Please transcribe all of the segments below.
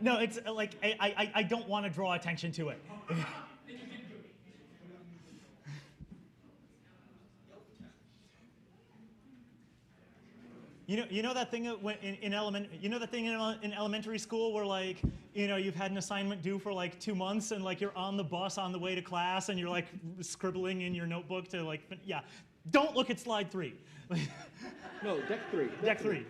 No, it's like I don't want to draw attention to it. You know that thing in elementary school where like you've had an assignment due for like 2 months and like you're on the bus on the way to class and you're like scribbling in your notebook to like yeah, don't look at slide 3. No, deck 3. Deck 3.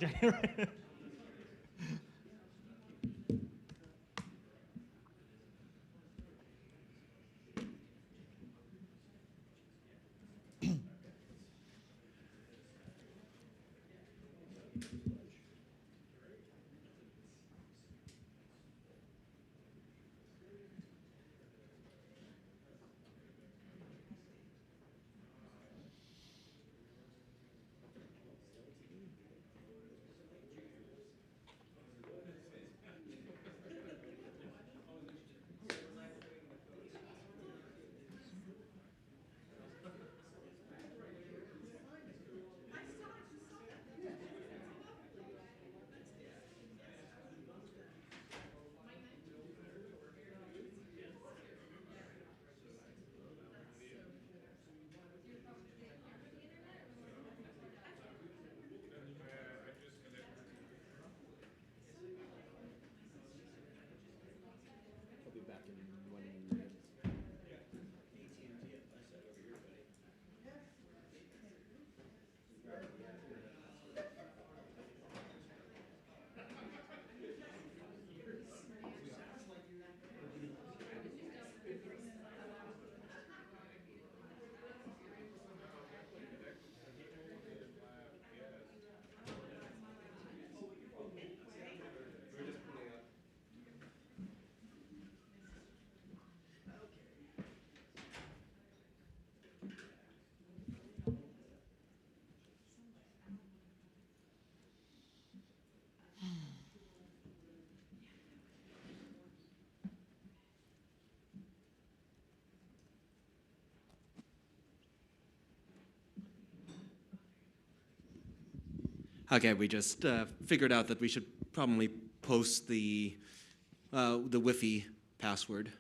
I'll be back in 1 minute. Okay, we just figured out that we should probably post the Wi-Fi password.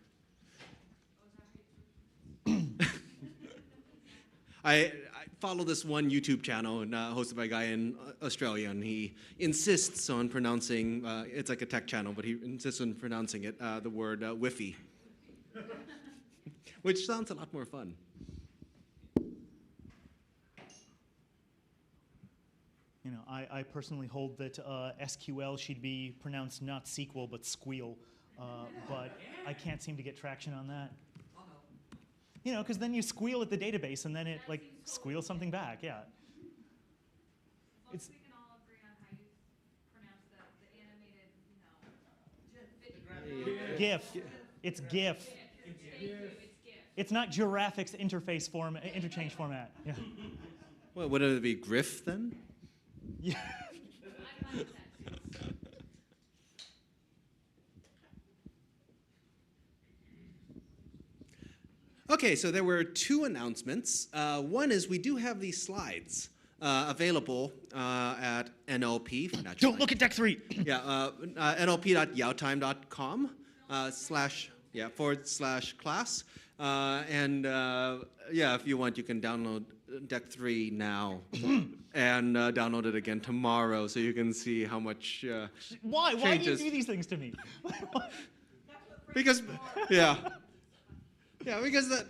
I follow this one YouTube channel hosted by a guy in Australia, and he insists on pronouncing, it's like a tech channel, but he insists on pronouncing it, the word Wi-Fi, which sounds a lot more fun. I personally hold that SQL should be pronounced not SQL, but squeal. But I can't seem to get traction on that. Because then you squeal at the database, and then it like squeals something back. Yeah. It's. We can all agree on how you pronounce the animated, GIF. It's GIF. It's not Giraffix interface interchange format. Yeah. Well, would it be GRIF then? Yeah. Okay, so there were 2 announcemements. One is we do have these slides available at NLP. Don't look at deck 3. Yeah, nlp.yowtime.com /class. Yeah, if you want, you can download deck 3 now and download it again tomorrow so you can see how much Why? Why do you do these things to me? Because, yeah. Yeah, because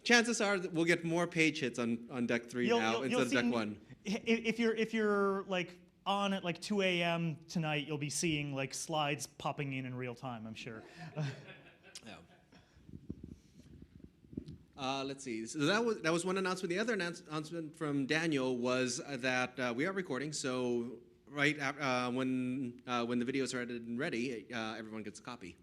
chances are that we'll get more page hits on deck 3 now instead of deck 1. If you're like on at like 2 a.m. tonight, you'll be seeing like slides popping in real time, I'm sure. Yeah. Let's see. So that was one announcement. The other announcement from Daniel was that we are recording. So right when the videos are edited and ready, everyone gets a copy.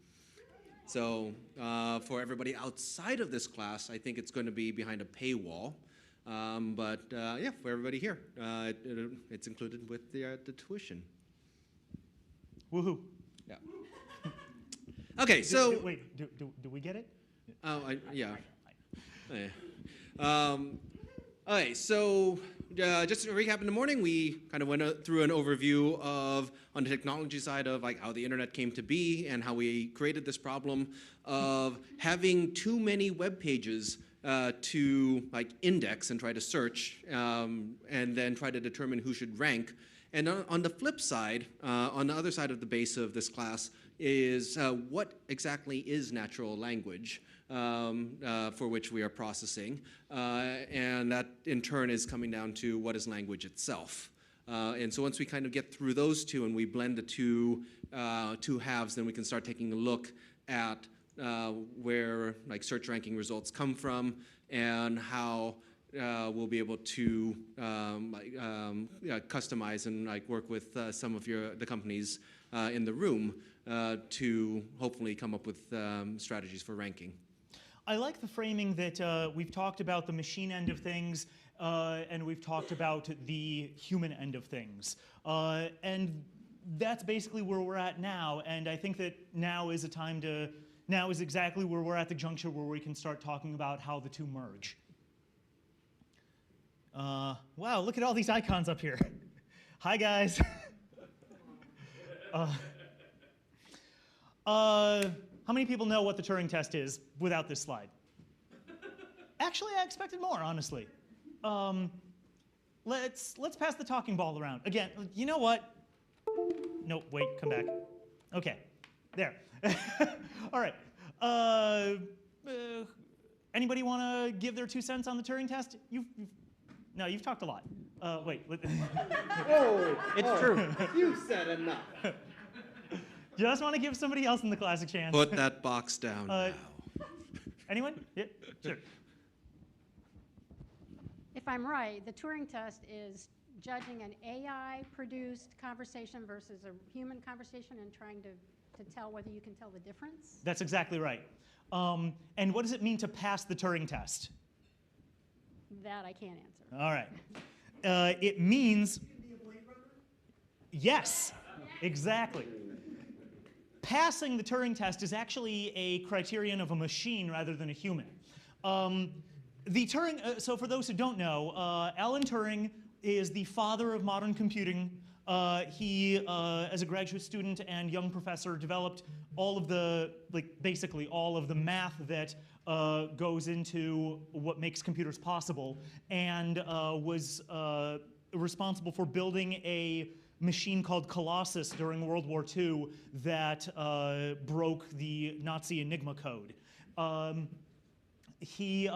So for everybody outside of this class, I think it's going to be behind a paywall. But yeah, for everybody here, it's included with the tuition. Woohoo! Yeah. Okay, so wait, do we get it? Oh, yeah. Okay, so just to recap, in the morning, we kind of went through an overview of, on the technology side, of like how the internet came to be and how we created this problem of having too many web pages to like index and try to search, and then try to determine who should rank. And on the flip side, on the other side of the base of this class, is what exactly is natural language for which we are processing. And that, in turn, is coming down to what is language itself. And so once we kind of get through those two and we blend the two halves, then we can start taking a look at where like search ranking results come from and how we'll be able to customize and like work with some of the companies in the room to hopefully come up with strategies for ranking. I like the framing that we've talked about the machine end of things and we've talked about the human end of things. And that's basically where we're at now. And I think that now is exactly where we're at the juncture where we can start talking about how the two merge. Wow, look at all these icons up here. Hi, guys. How many people know what the Turing test is without this slide? Actually, I expected more, honestly. Let's pass the talking ball around. Again, you know what? No, wait, come back. Okay, there. All right. Anybody want to give their 2 cents on the Turing test? No, you've talked a lot. Wait. Oh, it's true. You said enough. Just want to give somebody else in the class a chance. Put that box down now. Anyone? Yeah, sure. If I'm right, the Turing test is judging an AI-produced conversation versus a human conversation and trying to tell whether you can tell the difference? That's exactly right. And what does it mean to pass the Turing test? That I can't answer. All right. It means... Yes, exactly. Passing the Turing test is actually a criterion of a machine rather than a human. The Turing, so for those who don't know, Alan Turing is the father of modern computing. He, as a graduate student and young professor, developed all of the, basically all of the math that goes into what makes computers possible, and was responsible for building a machine called Colossus during World War II that broke the Nazi Enigma code. He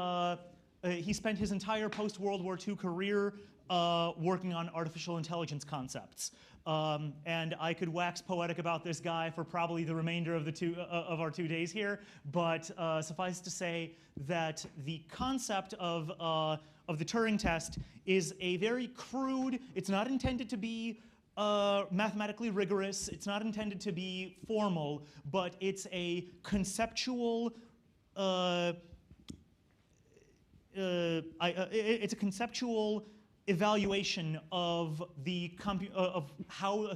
spent his entire post-World War II career working on artificial intelligence concepts. And I could wax poetic about this guy for probably the remainder of our 2 days here, but suffice to say that the concept of the Turing test is a very crude, it's not intended to be mathematically rigorous, it's not intended to be formal, but it's a conceptual evaluation of the of how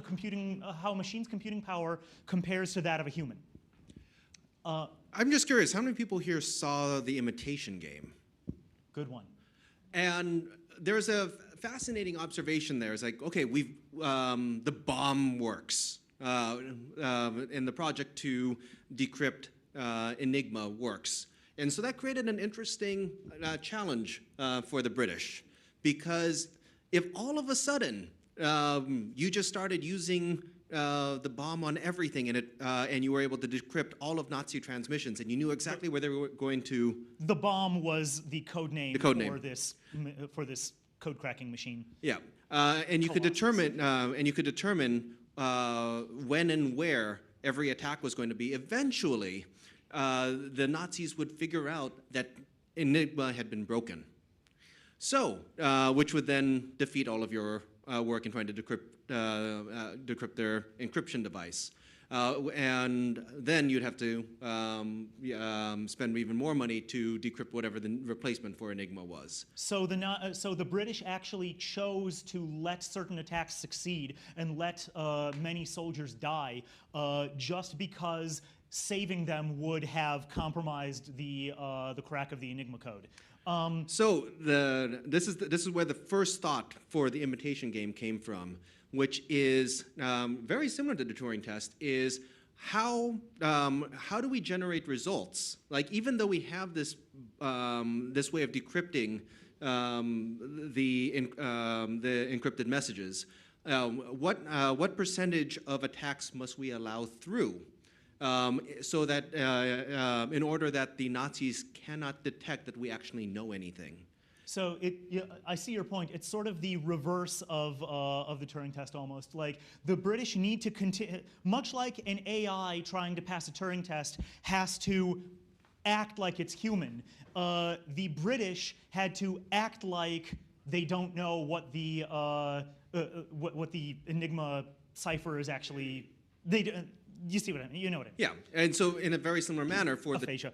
how a machine's computing power compares to that of a human. I'm just curious, how many people here saw The Imitation Game? Good one. And there's a fascinating observation there. It's like, okay, the bomb works, and the project to decrypt Enigma works. And so that created an interesting challenge for the British, because if all of a sudden you just started using the bomb on everything and you were able to decrypt all of Nazi transmissions and you knew exactly where they were going to... The bomb was the code name, for this code cracking machine. Yeah, and you could determine when and where every attack was going to be. Eventually, the Nazis would figure out that Enigma had been broken. So, which would then defeat all of your work in trying to decrypt their encryption device. And then you'd have to spend even more money to decrypt whatever the replacement for Enigma was. So the British actually chose to let certain attacks succeed and let many soldiers die just because saving them would have compromised the crack of the Enigma code. So this is where the first thought for the imitation game came from, which is very similar to the Turing test. Is how do we generate results? Like, even though we have this this way of decrypting the encrypted messages, what percentage of attacks must we allow through? So that in order that the Nazis cannot detect that we actually know anything. So I see your point. It's sort of the reverse of the Turing test almost. Like, the British need to continue, much like an AI trying to pass a Turing test has to act like it's human. The British had to act like they don't know what the Enigma cipher is actually. You see what I mean? You know what I mean? Yeah, and so in a very similar manner Aphasia.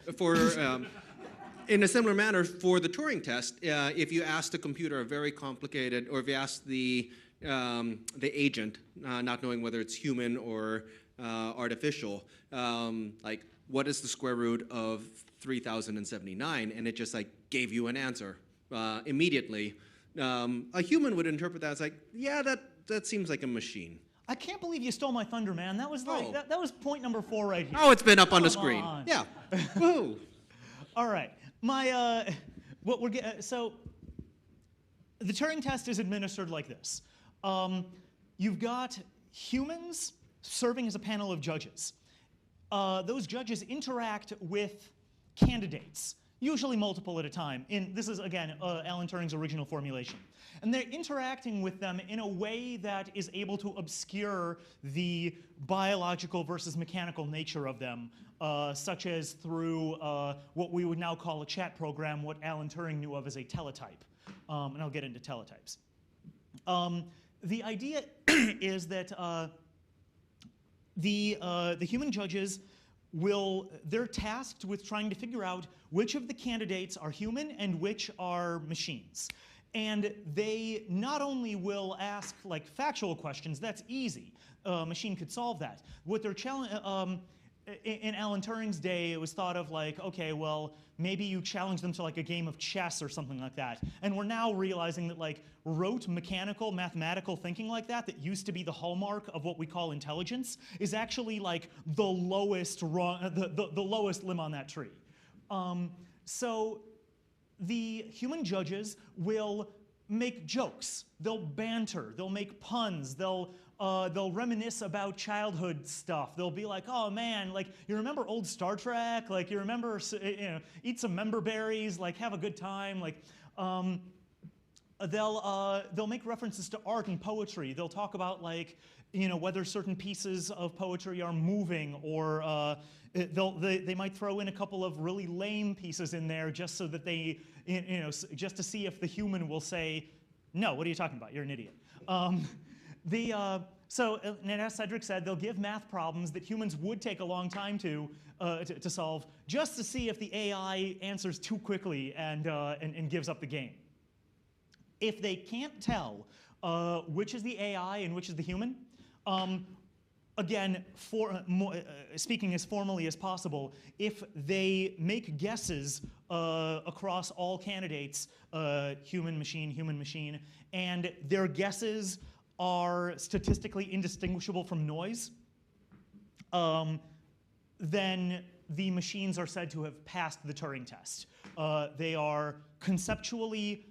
In a similar manner for the Turing test, if you ask the computer a very complicated, or if you ask the agent, not knowing whether it's human or artificial, like, what is the square root of 3079, and it just like gave you an answer immediately, a human would interpret that as like, yeah, that seems like a machine. I can't believe you stole my thunder, man. That was like that was point number 4 right here. Oh, it's been up on the Come screen. on. Yeah. Woo. All right. What we're so the Turing test is administered like this. You've got humans serving as a panel of judges. Those judges interact with candidates, usually multiple at a time. This is, again, Alan Turing's original formulation. And they're interacting with them in a way that is able to obscure the biological versus mechanical nature of them, such as through what we would now call a chat program, what Alan Turing knew of as a teletype. And I'll get into teletypes. The idea is that the human judges they're tasked with trying to figure out which of the candidates are human and which are machines. And they not only will ask like factual questions, that's easy. A machine could solve that. What they're in Alan Turing's day, it was thought of like, okay, well, maybe you challenge them to like a game of chess or something like that. And we're now realizing that like rote, mechanical, mathematical thinking like that used to be the hallmark of what we call intelligence is actually like the lowest lowest limb on that tree. So the human judges will make jokes, they'll banter, they'll make puns, they'll reminisce about childhood stuff. They'll be like, oh man, like, you remember old Star Trek? Like, you remember, eat some member berries, like, have a good time. Like, they'll make references to art and poetry. They'll talk about, like, whether certain pieces of poetry are moving, or they might throw in a couple of really lame pieces in there just so that they, just to see if the human will say, no, what are you talking about? You're an idiot. So, and as Cedric said, they'll give math problems that humans would take a long time to solve, just to see if the AI answers too quickly and gives up the game. If they can't tell which is the AI and which is the human, again, speaking as formally as possible, if they make guesses across all candidates, human, machine, and their guesses are statistically indistinguishable from noise, then the machines are said to have passed the Turing test. They are conceptually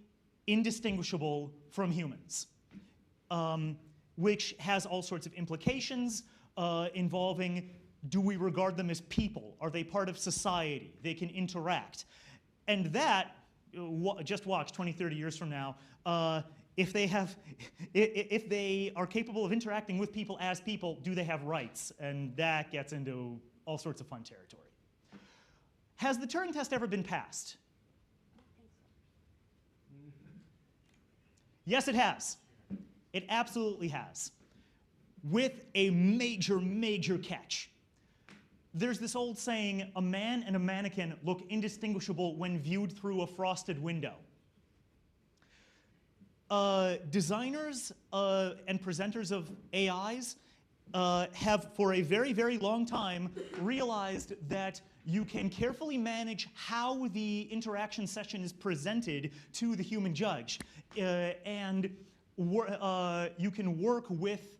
indistinguishable from humans, which has all sorts of implications involving, do we regard them as people? Are they part of society? They can interact. And that, just watch 20, 30 years from now, if they are capable of interacting with people as people, do they have rights? And that gets into all sorts of fun territory. Has the Turing test ever been passed? Yes, it has. It absolutely has. With a major, major catch. There's this old saying, a man and a mannequin look indistinguishable when viewed through a frosted window. Designers and presenters of AIs have for a very, very long time realized that you can carefully manage how the interaction session is presented to the human judge. And you can work with,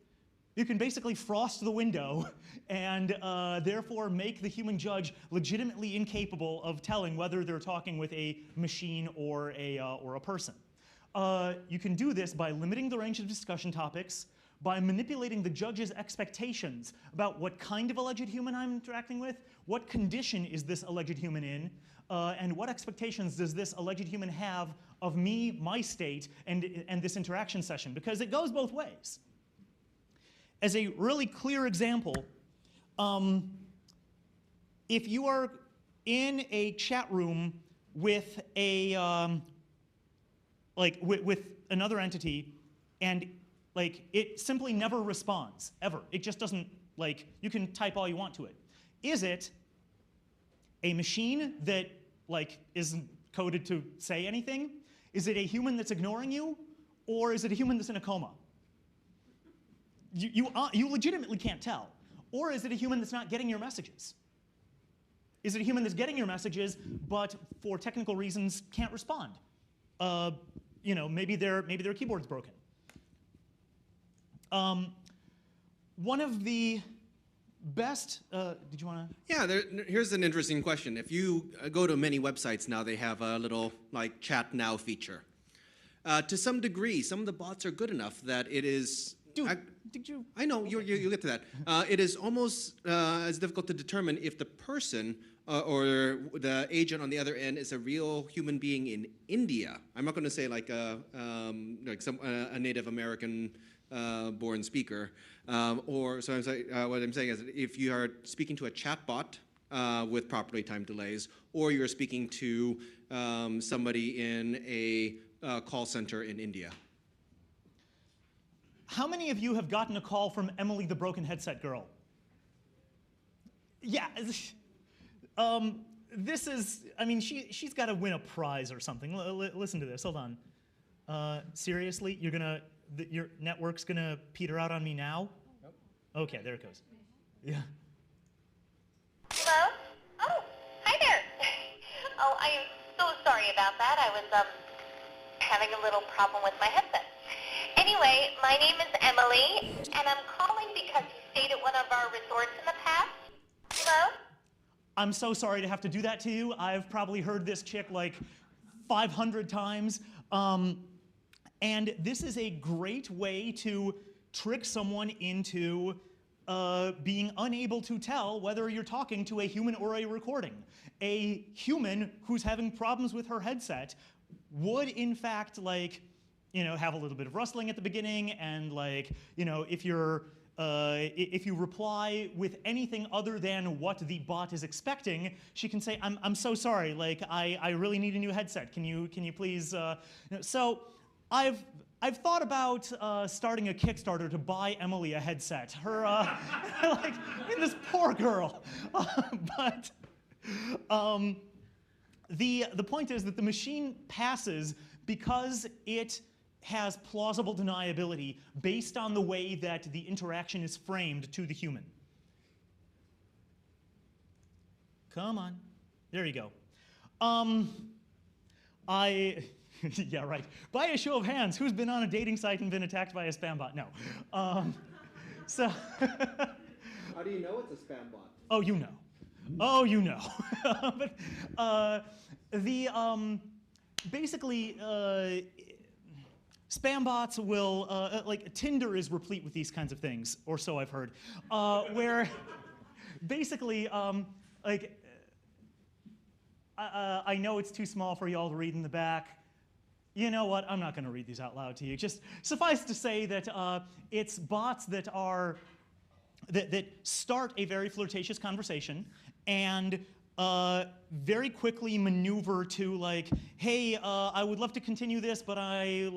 you can basically frost the window and therefore make the human judge legitimately incapable of telling whether they're talking with a machine or a person. You can do this by limiting the range of discussion topics, by manipulating the judge's expectations about what kind of alleged human I'm interacting with, what condition is this alleged human in, and what expectations does this alleged human have of me, my state, and this interaction session, because it goes both ways. As a really clear example, if you are in a chat room with a with another entity, and it simply never responds, ever. It just doesn't, you can type all you want to it. Is it a machine that, isn't coded to say anything? Is it a human that's ignoring you? Or is it a human that's in a coma? You legitimately can't tell. Or is it a human that's not getting your messages? Is it a human that's getting your messages, but for technical reasons can't respond? Maybe their keyboard's broken. One of the best, did you want to? Yeah, here's an interesting question. If you go to many websites now, they have a little chat now feature. To some degree, some of the bots are good enough that it is. Dude, did you? I know, you get to that. It is almost as difficult to determine if the person or the agent on the other end is a real human being in India. I'm not going to say a Native American born speaker, what I'm saying is if you are speaking to a chatbot with properly timed delays, or you're speaking to somebody in a call center in India. How many of you have gotten a call from Emily the broken headset girl? Yeah. This is, she's got to win a prize or something. Listen to this, hold on. Seriously, your network's gonna peter out on me now? Nope. Okay, there it goes. Yeah. Hello? Oh, hi there. Oh, I am so sorry about that. I was having a little problem with my headset. Anyway, my name is Emily, and I'm calling because you stayed at one of our resorts in the past. Hello? I'm so sorry to have to do that to you. I've probably heard this chick 500 times. And this is a great way to trick someone into being unable to tell whether you're talking to a human or a recording. A human who's having problems with her headset would, in fact, have a little bit of rustling at the beginning, and if you reply with anything other than what the bot is expecting, she can say, "I'm so sorry. I really need a new headset. Can you please?" So I've thought about starting a Kickstarter to buy Emily a headset. Her, this poor girl. But the point is that the machine passes because it has plausible deniability based on the way that the interaction is framed to the human. Come on. There you go. Yeah, right. By a show of hands, who's been on a dating site and been attacked by a spam bot? No. So. How do you know it's a spam bot? Oh, you know. Oh, you know. But basically, spam bots will, Tinder is replete with these kinds of things, or so I've heard, where basically, I know it's too small for y'all to read in the back. You know what? I'm not going to read these out loud to you. Just suffice to say that it's bots that start a very flirtatious conversation and very quickly maneuver to hey, I would love to continue this, but I've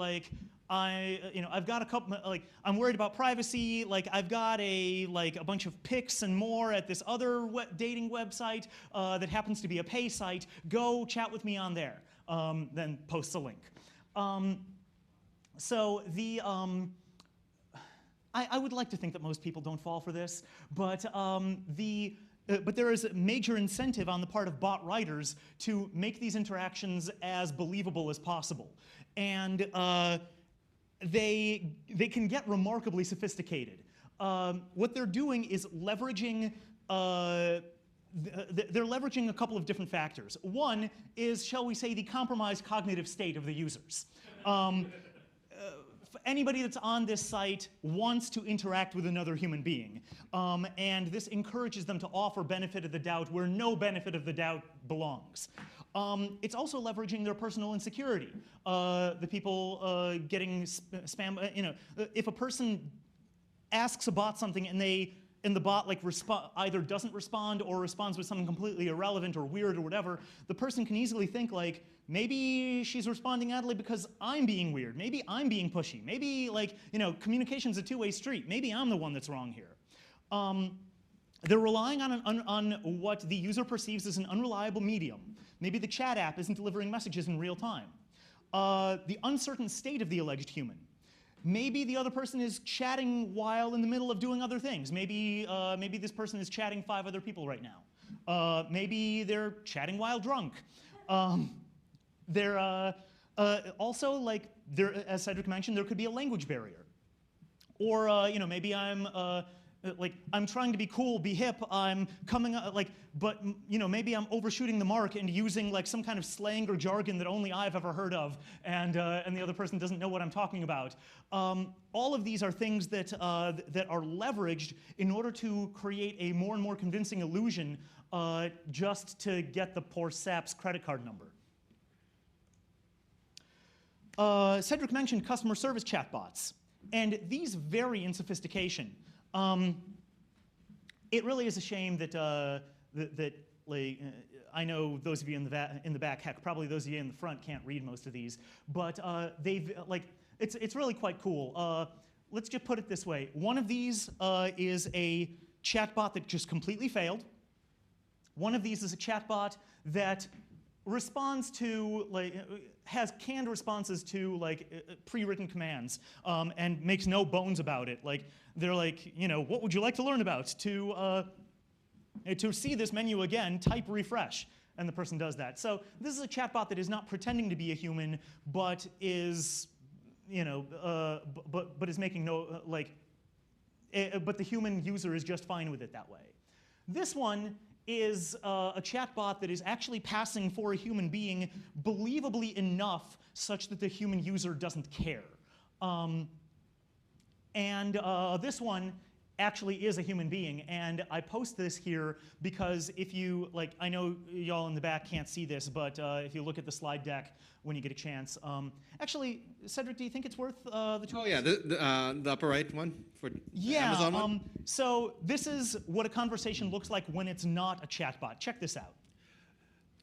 got a couple, I'm worried about privacy. I've got a bunch of pics and more at this other dating website that happens to be a pay site. Go chat with me on there. Then posts a link. So I would like to think that most people don't fall for this, but but there is a major incentive on the part of bot writers to make these interactions as believable as possible. And they can get remarkably sophisticated. What they're doing is leveraging, they're leveraging a couple of different factors. One is, shall we say, the compromised cognitive state of the users. Anybody that's on this site wants to interact with another human being. And this encourages them to offer benefit of the doubt where no benefit of the doubt belongs. It's also leveraging their personal insecurity. The people getting spam, if a person asks a bot something and the bot like either doesn't respond or responds with something completely irrelevant or weird or whatever, the person can easily think like, maybe she's responding oddly because I'm being weird. Maybe I'm being pushy. Maybe communication's a two-way street. Maybe I'm the one that's wrong here. They're relying on what the user perceives as an unreliable medium. Maybe the chat app isn't delivering messages in real time. The uncertain state of the alleged human. Maybe the other person is chatting while in the middle of doing other things. Maybe this person is chatting 5 other people right now. Maybe they're chatting while drunk. They're also, as Cedric mentioned, there could be a language barrier. Or maybe I'm trying to be cool, be hip. I'm coming but maybe I'm overshooting the mark and using some kind of slang or jargon that only I've ever heard of, and the other person doesn't know what I'm talking about. All of these are things that that are leveraged in order to create a more and more convincing illusion, just to get the poor sap's credit card number. Cedric mentioned customer service chatbots, and these vary in sophistication. It really is a shame that I know those of you in the back, heck, probably those of you in the front can't read most of these, but it's really quite cool. Let's just put it this way: one of these is a chatbot that just completely failed. One of these is a chatbot that responds to has canned responses to pre-written commands, and makes no bones about it. They're what would you like to learn about? To see this menu again, type refresh, and the person does that. So this is a chatbot that is not pretending to be a human, but is but is making no but the human user is just fine with it that way. This one is a chatbot that is actually passing for a human being believably enough such that the human user doesn't care. This one actually is a human being, and I post this here because if you, I know y'all in the back can't see this, but if you look at the slide deck when you get a chance. Actually, Cedric, do you think it's worth the 2 Oh yeah, the upper right one for Amazon one? So this is what a conversation looks like when it's not a chatbot. Check this out.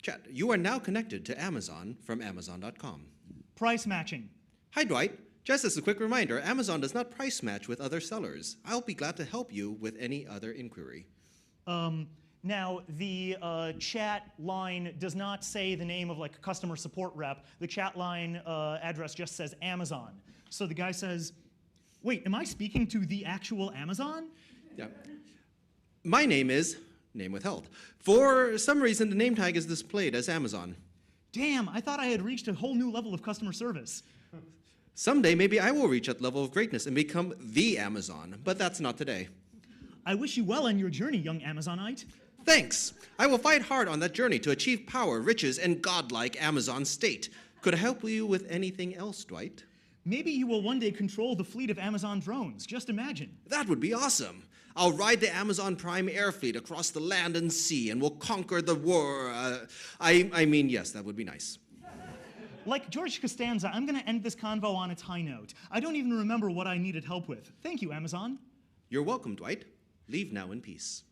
Chat, you are now connected to Amazon from Amazon.com. Price matching. Hi, Dwight. Just as a quick reminder, Amazon does not price match with other sellers. I'll be glad to help you with any other inquiry. Now, the chat line does not say the name of a customer support rep. The chat line address just says Amazon. So the guy says, wait, am I speaking to the actual Amazon? Yeah. My name is, name withheld. For some reason, the name tag is displayed as Amazon. Damn, I thought I had reached a whole new level of customer service. Someday, maybe I will reach that level of greatness and become the Amazon, but that's not today. I wish you well on your journey, young Amazonite. Thanks. I will fight hard on that journey to achieve power, riches, and godlike Amazon state. Could I help you with anything else, Dwight? Maybe you will one day control the fleet of Amazon drones. Just imagine. That would be awesome. I'll ride the Amazon Prime air fleet across the land and sea, and we'll conquer the world. I mean, yes, that would be nice. Like George Costanza, I'm going to end this convo on its high note. I don't even remember what I needed help with. Thank you, Amazon. You're welcome, Dwight. Leave now in peace.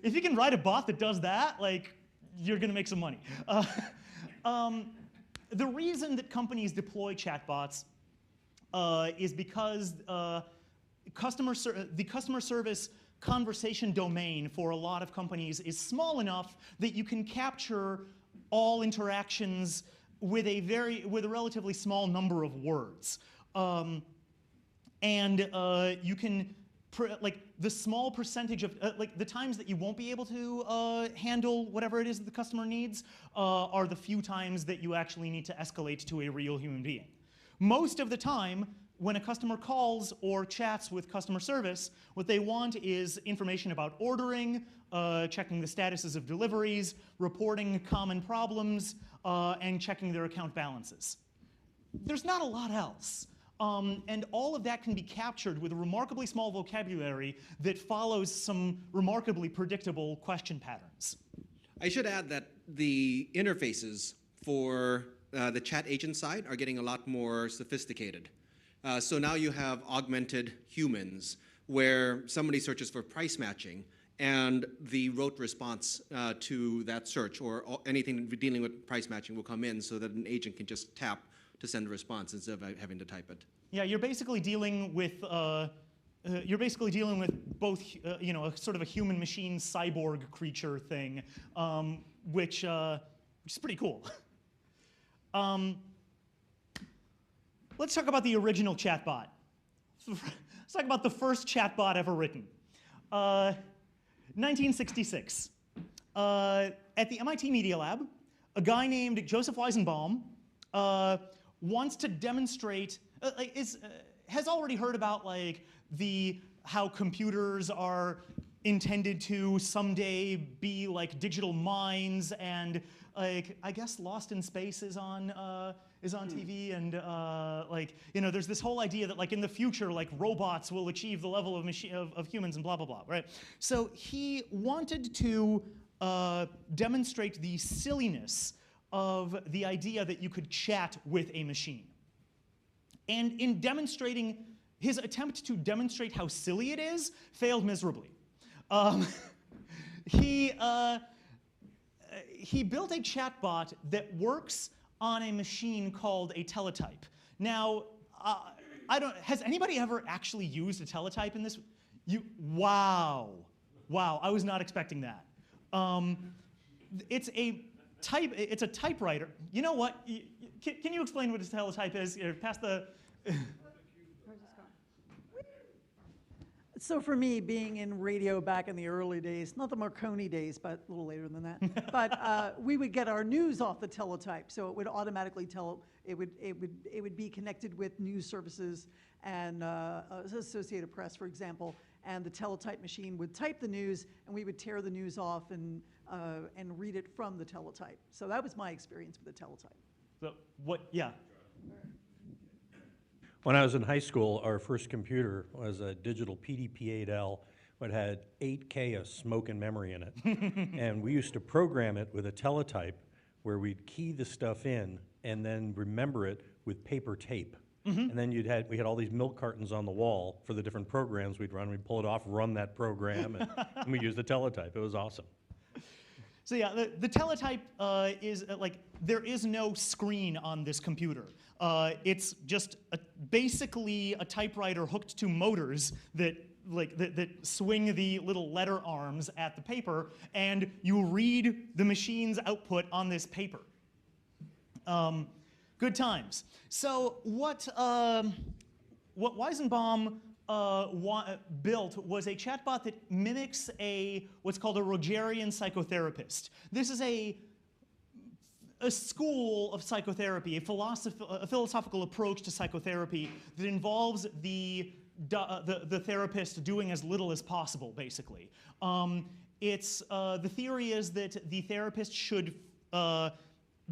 If you can write a bot that does that, you're going to make some money. The reason that companies deploy chatbots is because the customer service conversation domain for a lot of companies is small enough that you can capture all interactions with a relatively small number of words. and you can, like the small percentage of, like the times that you won't be able to handle whatever it is that the customer needs are the few times that you actually need to escalate to a real human being. Most of the time, when a customer calls or chats with customer service, what they want is information about ordering, checking the statuses of deliveries, reporting common problems, and checking their account balances. There's not a lot else. And all of that can be captured with a remarkably small vocabulary that follows some remarkably predictable question patterns. I should add that the interfaces for the chat agent side are getting a lot more sophisticated. So now you have augmented humans, where somebody searches for price matching, and the rote response to that search or anything dealing with price matching will come in so that an agent can just tap to send a response instead of having to type it. Yeah, you're basically dealing with both, you know, a sort of a human-machine cyborg creature thing, which is pretty cool. Let's talk about the original chatbot. Let's talk about the first chatbot ever written. 1966. At the MIT Media Lab, a guy named Joseph Weizenbaum wants to demonstrate, has already heard about like how computers are intended to someday be like digital minds, and like I guess Lost in Space is on TV, and like, you know, there's this whole idea that like in the future like robots will achieve the level of humans and blah blah blah, right? So he wanted to demonstrate the silliness of the idea that you could chat with a machine. And in demonstrating, his attempt to demonstrate how silly it is failed miserably. He built a chatbot that works on a machine called a teletype. Now, has anybody ever actually used a teletype in this? Wow, I was not expecting that. It's a typewriter. You know what? Can you explain what a teletype is? Pass the. So for me, being in radio back in the early days, not the Marconi days, but a little later than that, but we would get our news off the teletype. So it would automatically tell, it would be connected with news services and Associated Press, for example, and the teletype machine would type the news, and we would tear the news off and read it from the teletype. So that was my experience with the teletype. So what? Yeah. When I was in high school, our first computer was a digital PDP-8L, but had 8K of smoke and memory in it. And we used to program it with a teletype where we'd key the stuff in and then remember it with paper tape. And then we had all these milk cartons on the wall for the different programs we'd run. We'd pull it off, run that program, and we used the teletype. It was awesome. So yeah, the teletype is like, there is no screen on this computer. It's just basically a typewriter hooked to motors that swing the little letter arms at the paper, and you read the machine's output on this paper. Good times. So what Weizenbaum built was a chatbot that mimics what's called a Rogerian psychotherapist. This is a school of psychotherapy, a philosophical approach to psychotherapy that involves the therapist doing as little as possible, basically. The theory is that the therapist should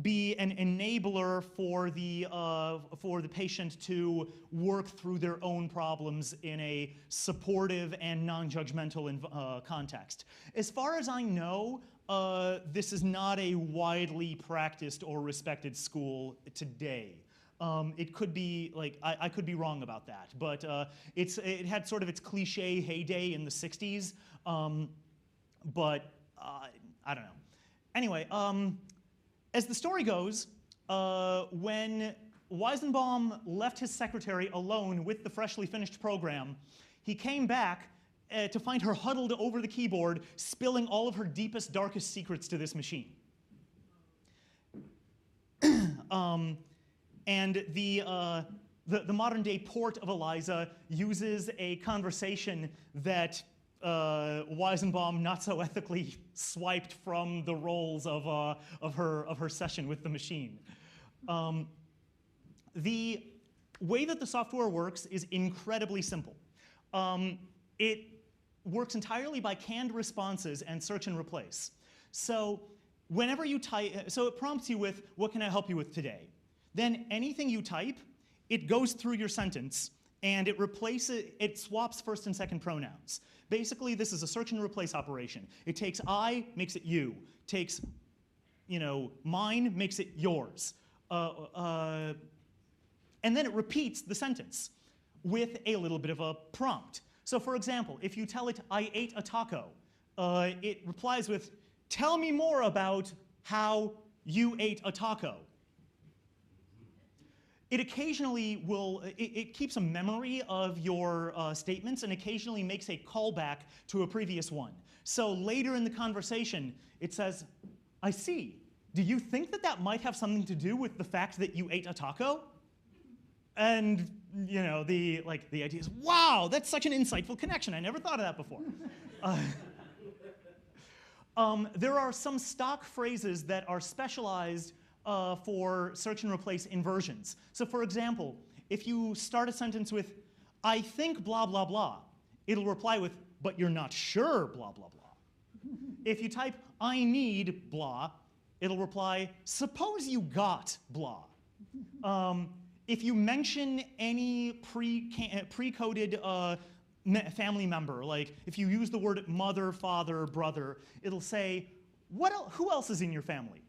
be an enabler for the patient to work through their own problems in a supportive and non-judgmental context. As far as I know, this is not a widely practiced or respected school today. It could be, like, I could be wrong about that, but it had sort of its cliche heyday in the 60s, but I don't know. Anyway, as the story goes, when Weizenbaum left his secretary alone with the freshly finished program, he came back to find her huddled over the keyboard, spilling all of her deepest, darkest secrets to this machine. And the modern day port of ELIZA uses a conversation that Weizenbaum not so ethically swiped from the rolls of her session with the machine. The way that the software works is incredibly simple. It works entirely by canned responses and search and replace. So whenever you type, so it prompts you with, what can I help you with today? Then anything you type, it goes through your sentence and it swaps first and second pronouns. Basically, this is a search and replace operation. It takes I, makes it you. Takes, mine, makes it yours. And then it repeats the sentence with a little bit of a prompt. So for example, if you tell it, I ate a taco, it replies with, tell me more about how you ate a taco. It occasionally will, it keeps a memory of your statements and occasionally makes a callback to a previous one. So later in the conversation, it says, I see. Do you think that that might have something to do with the fact that you ate a taco? And the idea is, wow, that's such an insightful connection. I never thought of that before. There are some stock phrases that are specialized for search and replace inversions. So for example, if you start a sentence with, I think blah, blah, blah, it'll reply with, but you're not sure blah, blah, blah. If you type, I need blah, it'll reply, suppose you got blah. If you mention any pre-coded family member, like if you use the word mother, father, brother, it'll say, who else is in your family?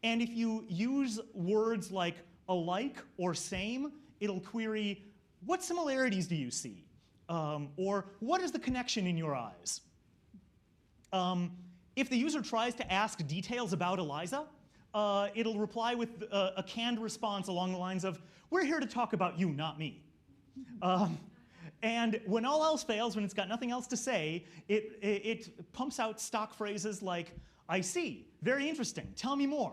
And if you use words like alike or same, it'll query, what similarities do you see? Or what is the connection in your eyes? If the user tries to ask details about ELIZA, it'll reply with a canned response along the lines of, we're here to talk about you, not me. And when all else fails, when it's got nothing else to say, it pumps out stock phrases like, I see, very interesting, tell me more.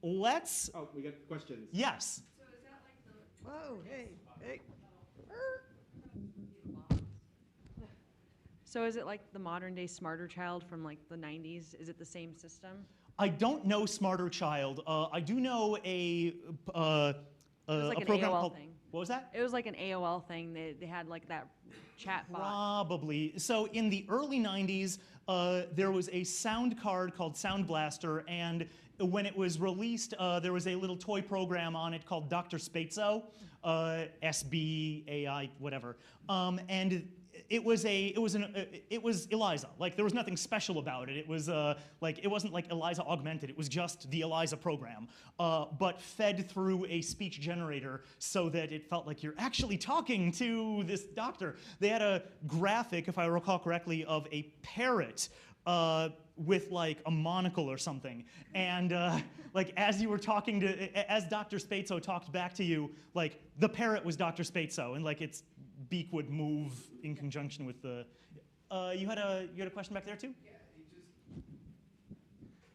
Let's... Oh, we got questions. Yes. So is that like the... Whoa, hey. So is it like the modern day Smarter Child from like the 90s? Is it the same system? I don't know Smarter Child. I do know a like a an program AOL called... thing. What was that? It was like an AOL thing. They had like that chat bot. Probably. So in the early 90s, there was a sound card called Sound Blaster, and when it was released, there was a little toy program on it called Dr. Spatzo, SBAI, whatever. And it was ELIZA. Like there was nothing special about it. It was it wasn't like ELIZA augmented. It was just the ELIZA program, but fed through a speech generator so that it felt like you're actually talking to this doctor. They had a graphic, if I recall correctly, of a parrot with like a monocle or something, and like as you were talking to, as Dr. Spatzo talked back to you, like the parrot was Dr. Spatzo, and like its beak would move in conjunction with the. You had a question back there too? Yeah,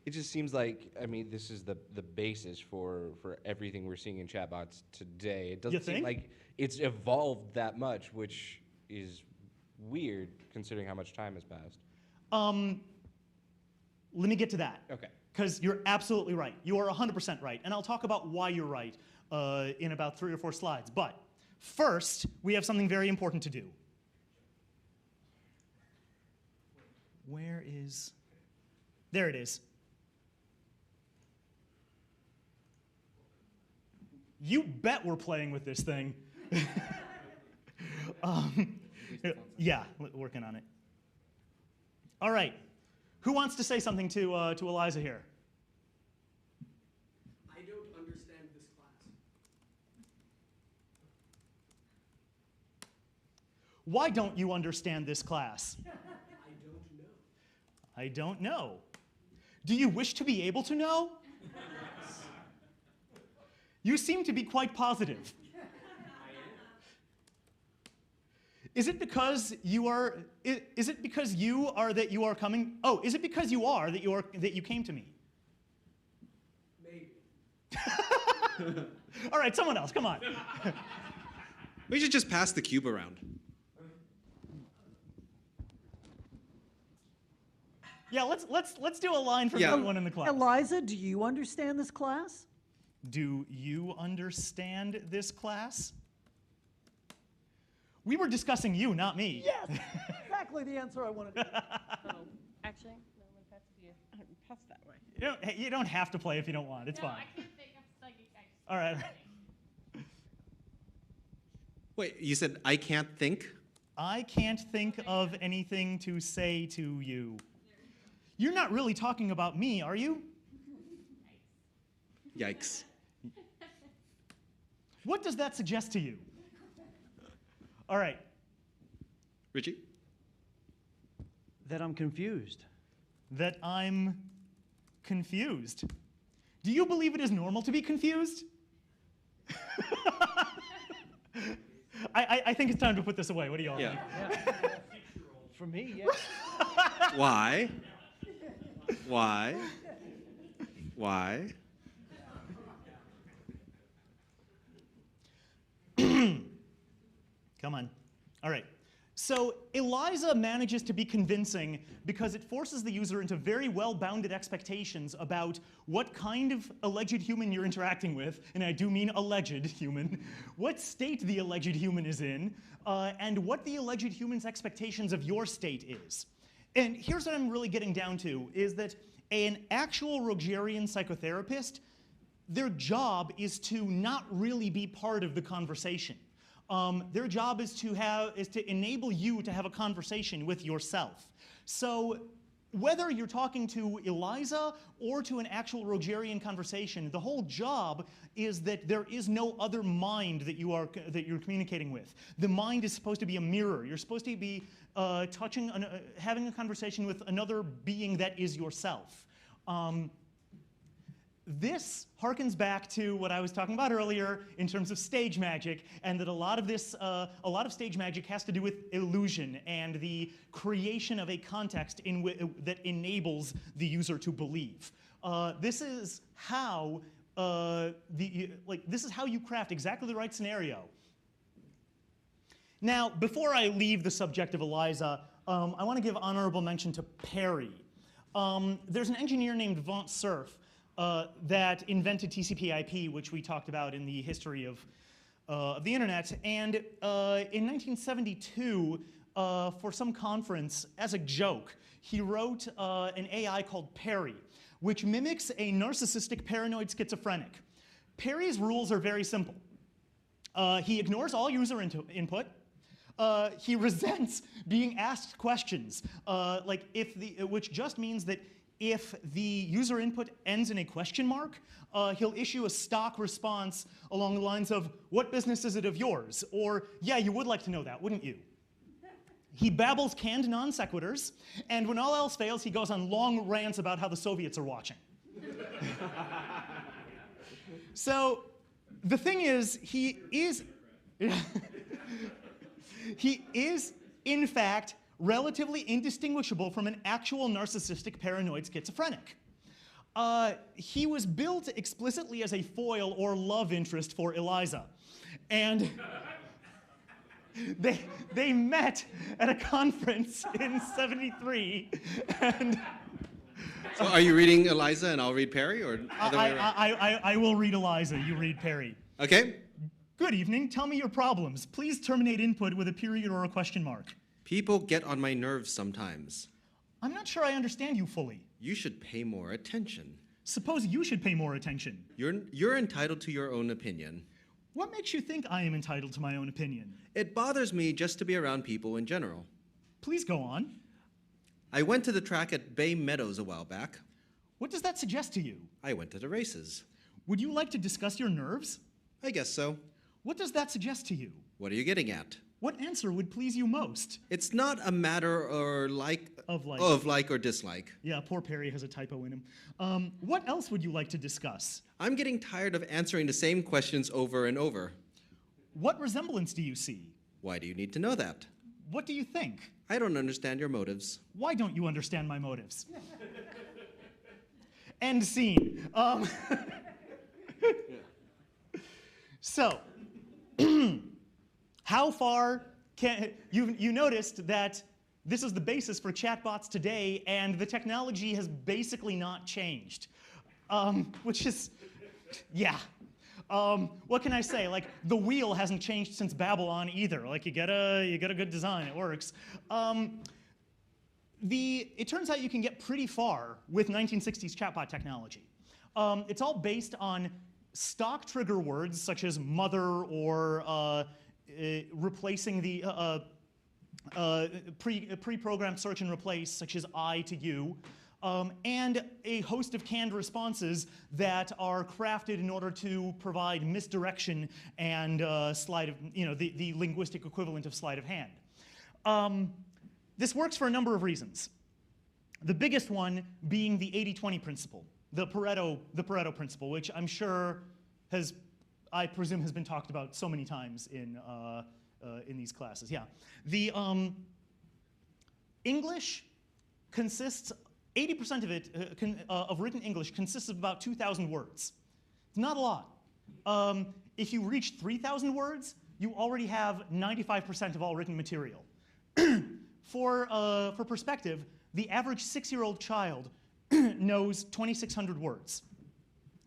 it just seems like, I mean, this is the basis for everything we're seeing in chatbots today. It doesn't seem like it's evolved that much, which is weird considering how much time has passed. Let me get to that. Okay. Because you're absolutely right. You are 100% right. And I'll talk about why you're right in about 3 or 4 slides. But first, we have something very important to do. Where is... There it is. You bet we're playing with this thing. Yeah, working on it. All right. Who wants to say something to ELIZA here? I don't understand this class. Why don't you understand this class? I don't know. I don't know. Do you wish to be able to know? You seem to be quite positive. Is it because you are? Is it because you are that you are coming? Oh, is it because you are that you came to me? Maybe. All right, someone else, come on. We should just pass the cube around. Yeah, let's do a line from everyone in the class. Eliza, do you understand this class? Do you understand this class? We were discussing you, not me. Yes, exactly the answer I wanted. Actually, no, I'm gonna pass it to you. Pass that way. You don't have to play if you don't want. It's fine. I can't think. I'm psychic. All right. Wait, you said I can't think? I can't think of anything to say to you. You're not really talking about me, are you? Yikes. What does that suggest to you? All right. Richie? That I'm confused. That I'm confused. Do you believe it is normal to be confused? I think it's time to put this away. What do you all think? For me, yeah. Why? Why? Why? Come on. All right. So ELIZA manages to be convincing because it forces the user into very well-bounded expectations about what kind of alleged human you're interacting with, and I do mean alleged human, what state the alleged human is in, and what the alleged human's expectations of your state is. And here's what I'm really getting down to, is that an actual Rogerian psychotherapist, their job is to not really be part of the conversation. Their job is to enable you to have a conversation with yourself. So whether you're talking to ELIZA or to an actual Rogerian conversation, the whole job is that there is no other mind that you're communicating with. The mind is supposed to be a mirror. You're supposed to be having a conversation with another being that is yourself. This harkens back to what I was talking about earlier in terms of stage magic, and that a lot of stage magic has to do with illusion and the creation of a context that enables the user to believe. This is how you craft exactly the right scenario. Now, before I leave the subject of ELIZA, I want to give honorable mention to PARRY. There's an engineer named Vint Cerf that invented TCP/IP, which we talked about in the history of the internet. And in 1972, for some conference, as a joke, he wrote an AI called PARRY, which mimics a narcissistic paranoid schizophrenic. PARRY's rules are very simple. He ignores all user input. He resents being asked questions, which just means that if the user input ends in a question mark, he'll issue a stock response along the lines of, "What business is it of yours?" Or, "Yeah, you would like to know that, wouldn't you?" He babbles canned non sequiturs, and when all else fails, he goes on long rants about how the Soviets are watching. So the thing is, he is, in fact, relatively indistinguishable from an actual narcissistic paranoid schizophrenic. He was built explicitly as a foil or love interest for ELIZA. And they met at a conference in '73. And so are you reading ELIZA and I'll read PARRY, or other way around? I will read ELIZA, you read PARRY. Okay. Good evening, tell me your problems. Please terminate input with a period or a question mark. People get on my nerves sometimes. I'm not sure I understand you fully. You should pay more attention. Suppose you should pay more attention. You're entitled to your own opinion. What makes you think I am entitled to my own opinion? It bothers me just to be around people in general. Please go on. I went to the track at Bay Meadows a while back. What does that suggest to you? I went to the races. Would you like to discuss your nerves? I guess so. What does that suggest to you? What are you getting at? What answer would please you most? It's not a matter of like or dislike. Yeah, poor Perry has a typo in him. What else would you like to discuss? I'm getting tired of answering the same questions over and over. What resemblance do you see? Why do you need to know that? What do you think? I don't understand your motives. Why don't you understand my motives? End scene. So, how far can you noticed that this is the basis for chatbots today, and the technology has basically not changed, which is, yeah. What can I say? Like, the wheel hasn't changed since Babylon either. Like, you get a good design, it works. It turns out you can get pretty far with 1960s chatbot technology. It's all based on stock trigger words such as mother or replacing the pre-programmed search and replace such as I to you. And a host of canned responses that are crafted in order to provide misdirection and the linguistic equivalent of sleight of hand. This works for a number of reasons. The biggest one being the 80-20 principle, the Pareto principle, which I'm sure I presume has been talked about so many times in these classes. Yeah, the English consists. 80% of it, of written English, consists of about 2,000 words. It's not a lot. If you reach 3,000 words, you already have 95% of all written material. For perspective, the average 6-year-old child knows 2,600 words.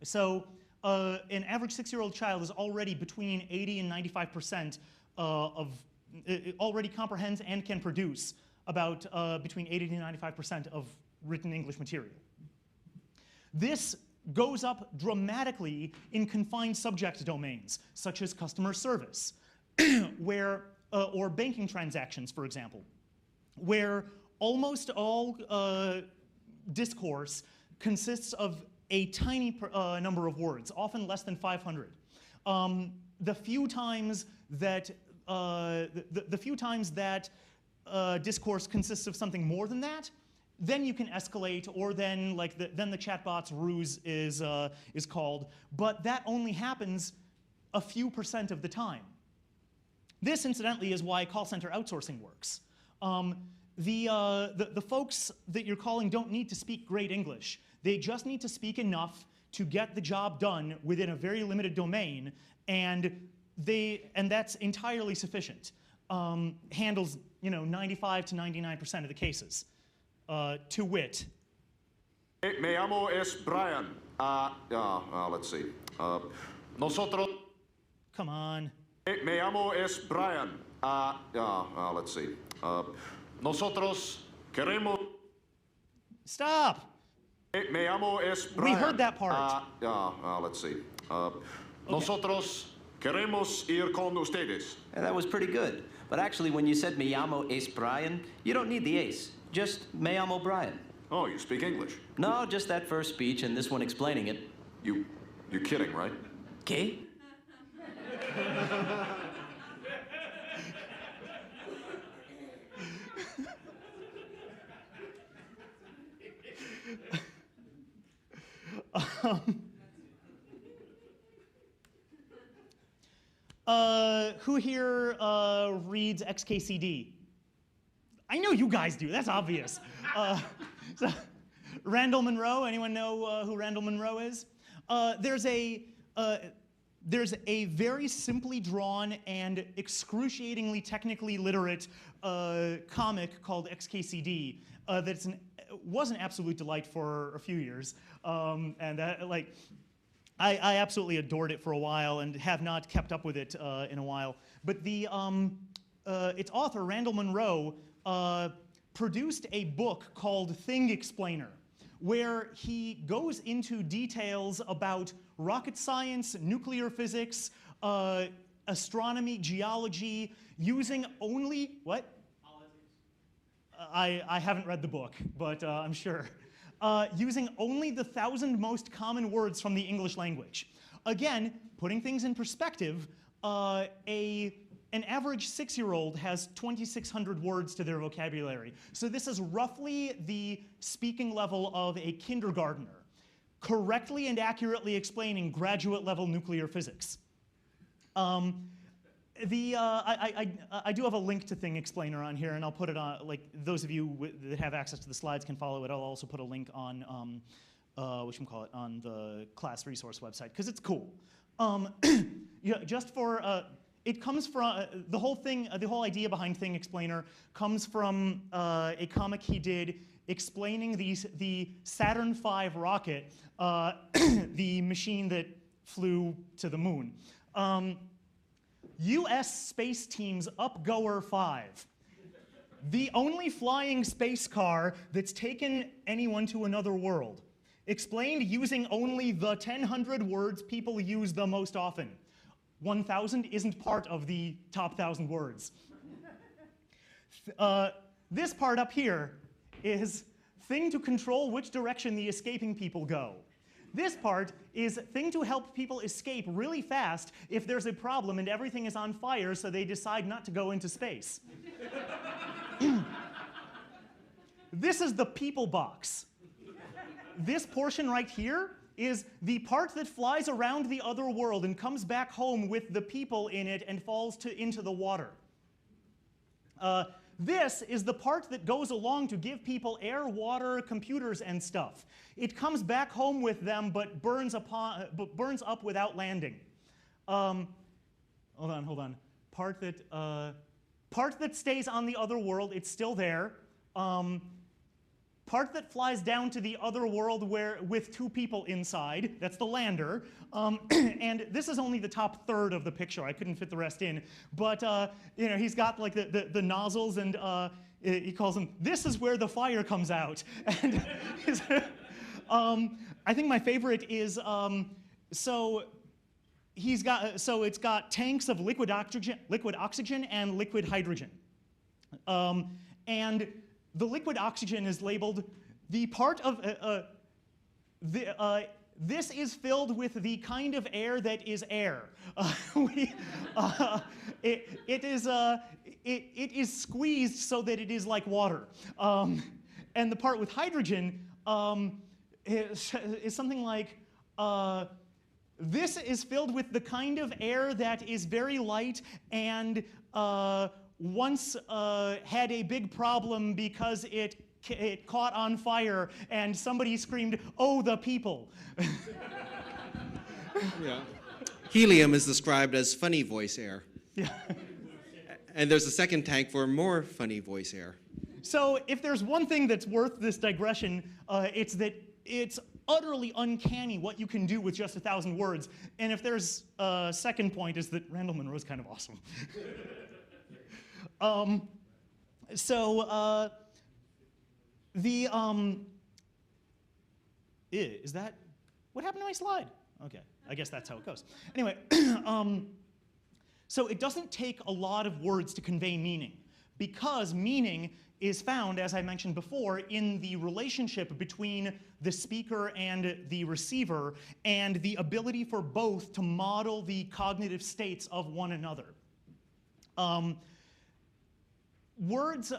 So an average 6-year-old child is already between 80 and 95% already comprehends and can produce about between 80 and 95% of written English material. This goes up dramatically in confined subject domains, such as customer service, or banking transactions, for example, where almost all discourse consists of a tiny number of words, often less than 500. The few times that discourse consists of something more than that, then you can escalate, or then then the chatbot's ruse is called. But that only happens a few % of the time. This, incidentally, is why call center outsourcing works. The folks that you're calling don't need to speak great English. They just need to speak enough to get the job done within a very limited domain, and that's entirely sufficient. Handles 95 to 99% of the cases. To wit. Me llamo es Brian. Let's see. Nosotros. Come on. Me llamo es Brian. Let's see. Nosotros queremos. Stop. Me llamo es Brian. We heard that part. Let's see. Nosotros queremos ir con ustedes. Yeah, that was pretty good. But actually, when you said me llamo es Brian, you don't need the ace. Just me llamo Brian. Oh, you speak English? No, just that first speech and this one explaining it. You're kidding, right? ¿Qué? Who here reads XKCD? I know you guys do. That's obvious. So, Randall Munroe. Anyone know who Randall Munroe is? There's a very simply drawn and excruciatingly technically literate comic called XKCD was an absolute delight for a few years, and I absolutely adored it for a while and have not kept up with it in a while. But its author, Randall Munroe, produced a book called Thing Explainer, where he goes into details about rocket science, nuclear physics, astronomy, geology, using only, what? I haven't read the book, but I'm sure. Using only the 1,000 most common words from the English language. Again, putting things in perspective, an average 6-year-old has 2,600 words to their vocabulary. So this is roughly the speaking level of a kindergartner, correctly and accurately explaining graduate-level nuclear physics. I do have a link to Thing Explainer on here, and I'll put it on, those of you that have access to the slides can follow it. I'll also put a link on, on the class resource website, because it's cool. Yeah, just for, it comes from, the whole thing, the whole idea behind Thing Explainer comes from a comic he did explaining the Saturn V rocket, the machine that flew to the moon. U.S. space team's Upgoer 5. The only flying space car that's taken anyone to another world. Explained using only the 1,000 words people use the most often. 1,000 isn't part of the top 1,000 words. This part up here is thing to control which direction the escaping people go. This part is thing to help people escape really fast if there's a problem and everything is on fire, so they decide not to go into space. This is the people box. This portion right here is the part that flies around the other world and comes back home with the people in it and falls into the water. This is the part that goes along to give people air, water, computers, and stuff. It comes back home with them, but burns up without landing. Hold on. Part that stays on the other world, it's still there. Part that flies down to the other world with 2 people inside, that's the lander. And this is only the top third of the picture. I couldn't fit the rest in. But you know, he's got like the nozzles, and he calls them, this is where the fire comes out. And I think my favorite is, so it's got tanks of liquid oxygen and liquid hydrogen. And the liquid oxygen is labeled the part of this is filled with the kind of air that is air. It is squeezed so that it is like water. And the part with hydrogen is something like this is filled with the kind of air that is very light and once had a big problem because it caught on fire and somebody screamed, "Oh, the people." Yeah. Helium is described as funny voice air. Yeah. And there's a second tank for more funny voice air. So if there's one thing that's worth this digression, it's that it's utterly uncanny what you can do with just 1,000 words. And if there's a second point, is that Randall Munroe's kind of awesome. Is that, what happened to my slide? Okay, I guess that's how it goes. Anyway, so it doesn't take a lot of words to convey meaning, because meaning is found, as I mentioned before, in the relationship between the speaker and the receiver, and the ability for both to model the cognitive states of one another. Words,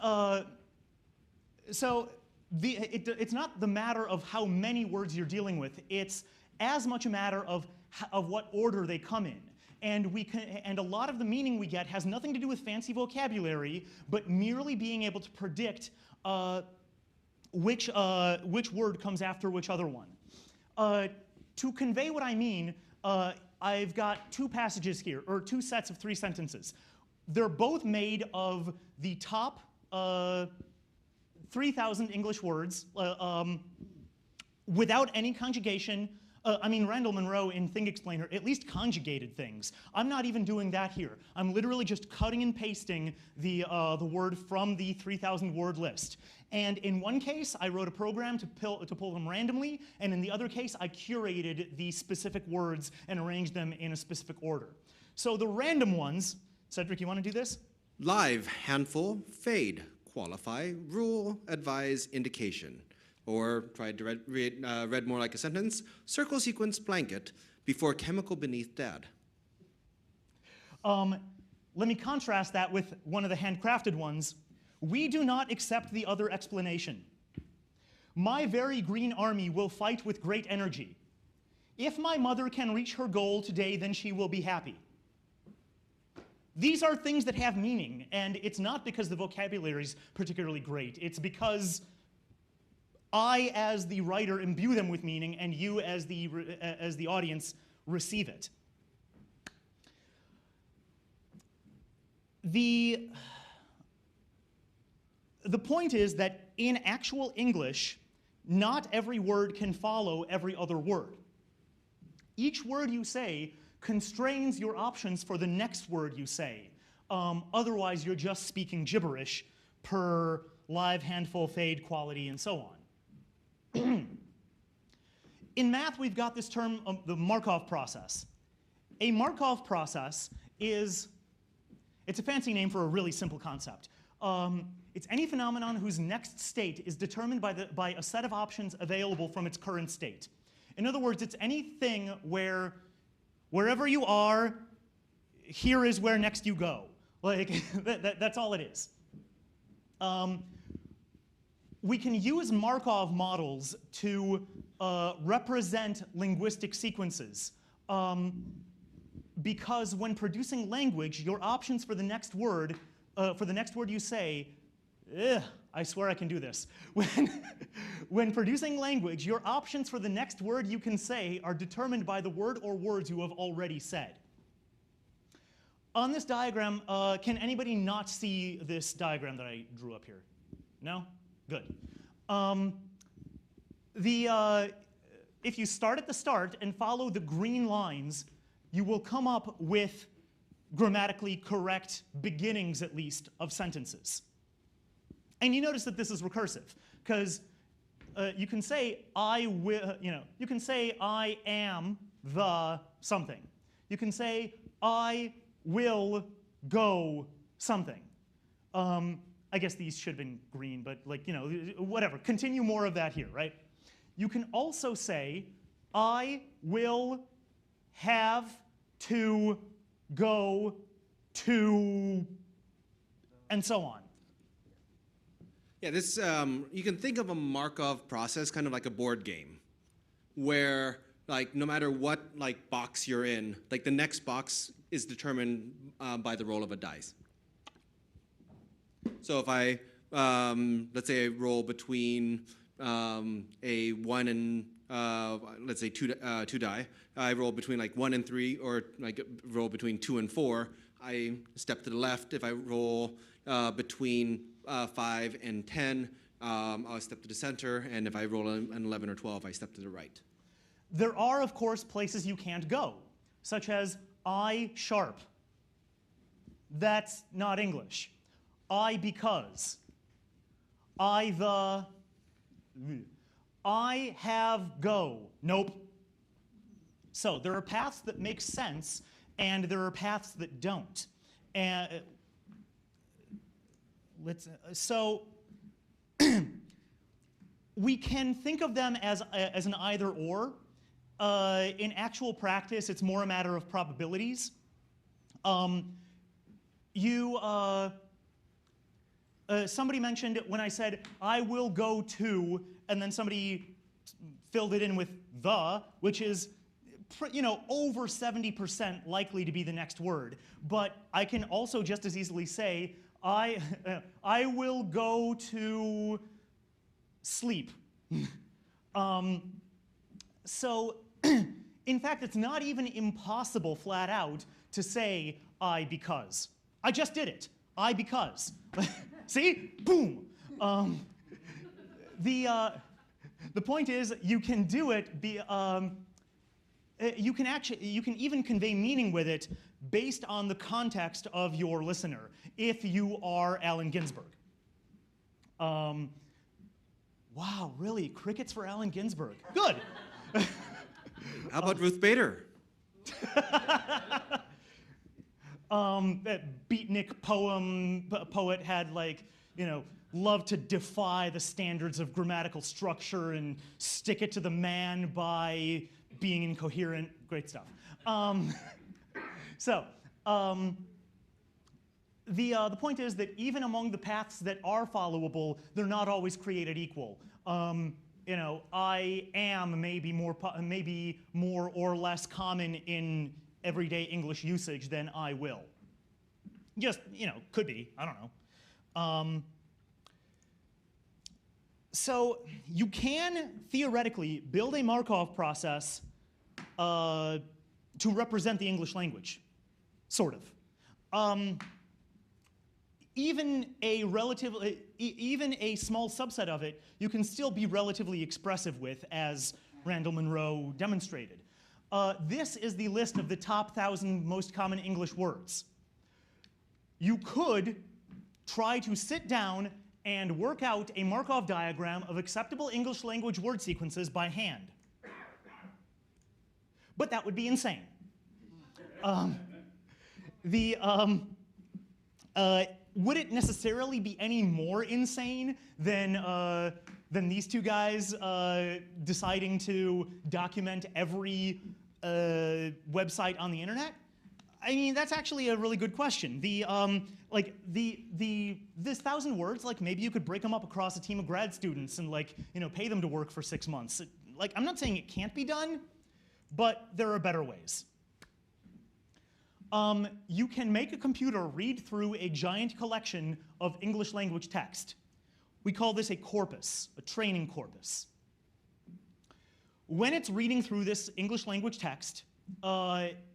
so it's not the matter of how many words you're dealing with, it's as much a matter of what order they come in. And a lot of the meaning we get has nothing to do with fancy vocabulary, but merely being able to predict which word comes after which other one. To convey what I mean, I've got 2 passages here, or 2 sets of 3 sentences. They're both made of the top 3,000 English words without any conjugation. I mean, Randall Munroe in Thing Explainer at least conjugated things. I'm not even doing that here. I'm literally just cutting and pasting the word from the 3,000 word list. And in one case, I wrote a program to pull them randomly, and in the other case, I curated the specific words and arranged them in a specific order. So the random ones, Cedric, you want to do this? Live, handful, fade, qualify, rule, advise, indication. Or, tried to read more like a sentence, circle, sequence, blanket, before chemical beneath dad. Let me contrast that with one of the handcrafted ones. We do not accept the other explanation. My very green army will fight with great energy. If my mother can reach her goal today, then she will be happy. These are things that have meaning, and it's not because the vocabulary is particularly great. It's because I, as the writer, imbue them with meaning, and you, as the audience, receive it. The point is that in actual English, not every word can follow every other word. Each word you say constrains your options for the next word you say. Otherwise, you're just speaking gibberish per live, handful, fade, quality, and so on. In math, we've got this term, the Markov process. A Markov process it's a fancy name for a really simple concept. It's any phenomenon whose next state is determined by a set of options available from its current state. In other words, it's anything where wherever you are, here is where next you go. Like, that's all it is. We can use Markov models to represent linguistic sequences. Because when producing language, your options for the next word you say, I swear I can do this. When producing language, your options for the next word you can say are determined by the word or words you have already said. On this diagram, can anybody not see this diagram that I drew up here? No? Good. If you start at the start and follow the green lines, you will come up with grammatically correct beginnings, at least, of sentences. And you notice that this is recursive, because you can say I will, you can say I am the something. You can say I will go something. I guess these should have been green, but whatever. Continue more of that here, right? You can also say I will have to go to, and so on. Yeah, this you can think of a Markov process kind of like a board game, where no matter what box you're in, the next box is determined by the roll of a dice. So if I let's say I roll between a 1 and let's say two die. I roll between 1 and 3, or roll between 2 and 4. I step to the left. If I roll between 5 and 10, I'll step to the center. And if I roll an 11 or 12, I step to the right. There are, of course, places you can't go, such as I sharp. That's not English. I because. I the. I have go. Nope. So there are paths that make sense, and there are paths that don't. And so we can think of them as an either or. In actual practice, it's more a matter of probabilities. Somebody mentioned when I said, I will go to, and then somebody filled it in with the, which is over 70% likely to be the next word. But I can also just as easily say, I will go to sleep. So, in fact, it's not even impossible flat out to say I because. I just did it. I because. See? Boom. The point is, you can do it. You can even convey meaning with it based on the context of your listener. If you are Allen Ginsberg. Wow, really? Crickets for Allen Ginsberg. Good. How about Ruth Bader? That beatnik poet had love to defy the standards of grammatical structure and stick it to the man by being incoherent. Great stuff. The point is that even among the paths that are followable, they're not always created equal. I am maybe more or less common in everyday English usage than I will. Just, could be, I don't know. So you can theoretically build a Markov process to represent the English language, sort of. even a small subset of it, you can still be relatively expressive with, as Randall Munroe demonstrated. This is the list of the top 1,000 most common English words. You could try to sit down and work out a Markov diagram of acceptable English language word sequences by hand. But that would be insane. Would it necessarily be any more insane than these two guys deciding to document every website on the internet? I mean, that's actually a really good question. This 1,000 words, like maybe you could break them up across a team of grad students and pay them to work for 6 months. I'm not saying it can't be done, but there are better ways. You can make a computer read through a giant collection of English language text. We call this a corpus, a training corpus. When it's reading through this English language text,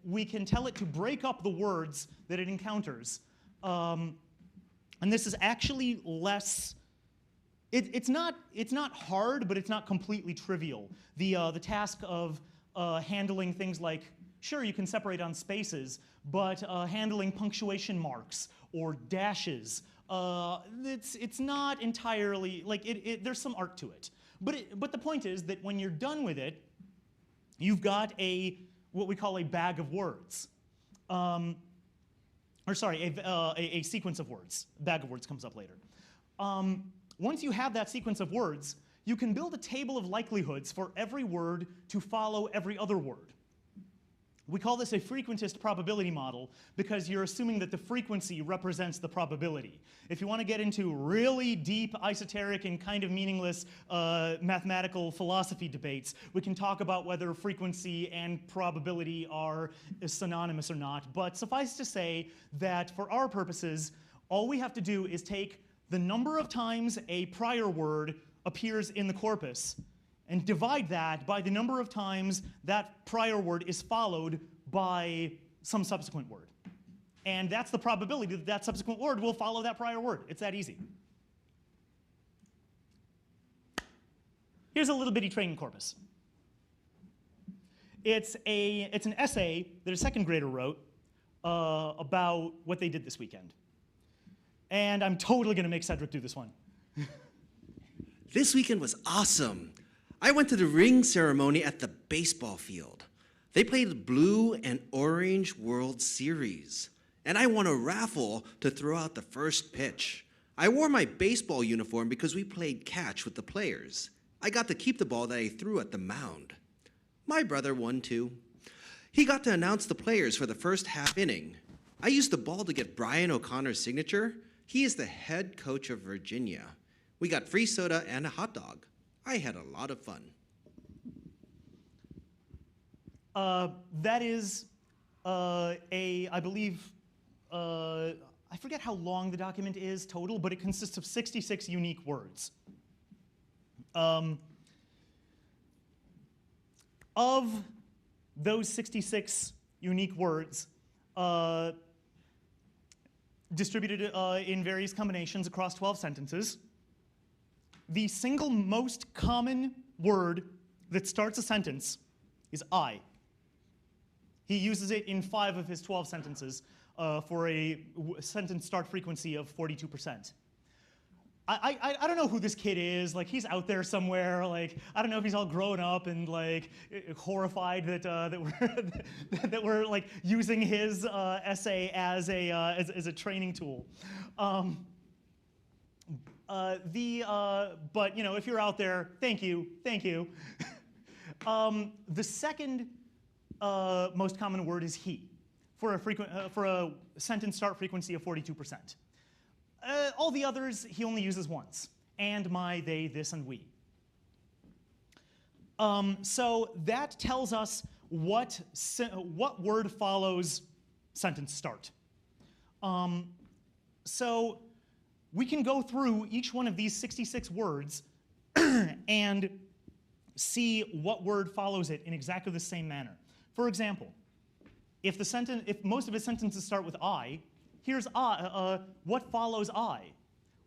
we can tell it to break up the words that it encounters. And this is actually less, it's not hard, but it's not completely trivial. The task of handling things like, sure, you can separate on spaces, but handling punctuation marks or dashes, it's not entirely, there's some art to it. But the point is that when you're done with it, you've got what we call a bag of words. A sequence of words. Bag of words comes up later. Once you have that sequence of words, you can build a table of likelihoods for every word to follow every other word. We call this a frequentist probability model because you're assuming that the frequency represents the probability. If you want to get into really deep, esoteric, and kind of meaningless mathematical philosophy debates, we can talk about whether frequency and probability are synonymous or not. But suffice to say that for our purposes, all we have to do is take the number of times a prior word appears in the corpus and divide that by the number of times that prior word is followed by some subsequent word. And that's the probability that that subsequent word will follow that prior word. It's that easy. Here's a little bitty training corpus. It's an essay that a second grader wrote about what they did this weekend. And I'm totally going to make Cedric do this one. This weekend was awesome. I went to the ring ceremony at the baseball field. They played the Blue and Orange World Series, and I won a raffle to throw out the first pitch. I wore my baseball uniform because we played catch with the players. I got to keep the ball that I threw at the mound. My brother won too. He got to announce the players for the first half inning. I used the ball to get Brian O'Connor's signature. He is the head coach of Virginia. We got free soda and a hot dog. I had a lot of fun. That is I believe, I forget how long the document is total, but it consists of 66 unique words. Of those 66 unique words, distributed in various combinations across 12 sentences, the single most common word that starts a sentence is I. He uses it in 5 of his 12 sentences for a sentence start frequency of 42%. I don't know who this kid is. He's out there somewhere. I don't know if he's all grown up and horrified that we're using his essay as a training tool. But if you're out there, thank you. The second most common word is he, for a sentence start frequency of 42%. All the others he only uses once: and, my, they, this, and we. So that tells us what word follows sentence start. So we can go through each one of these 66 words and see what word follows it in exactly the same manner. For example, if most of his sentences start with I, here's I. What follows I?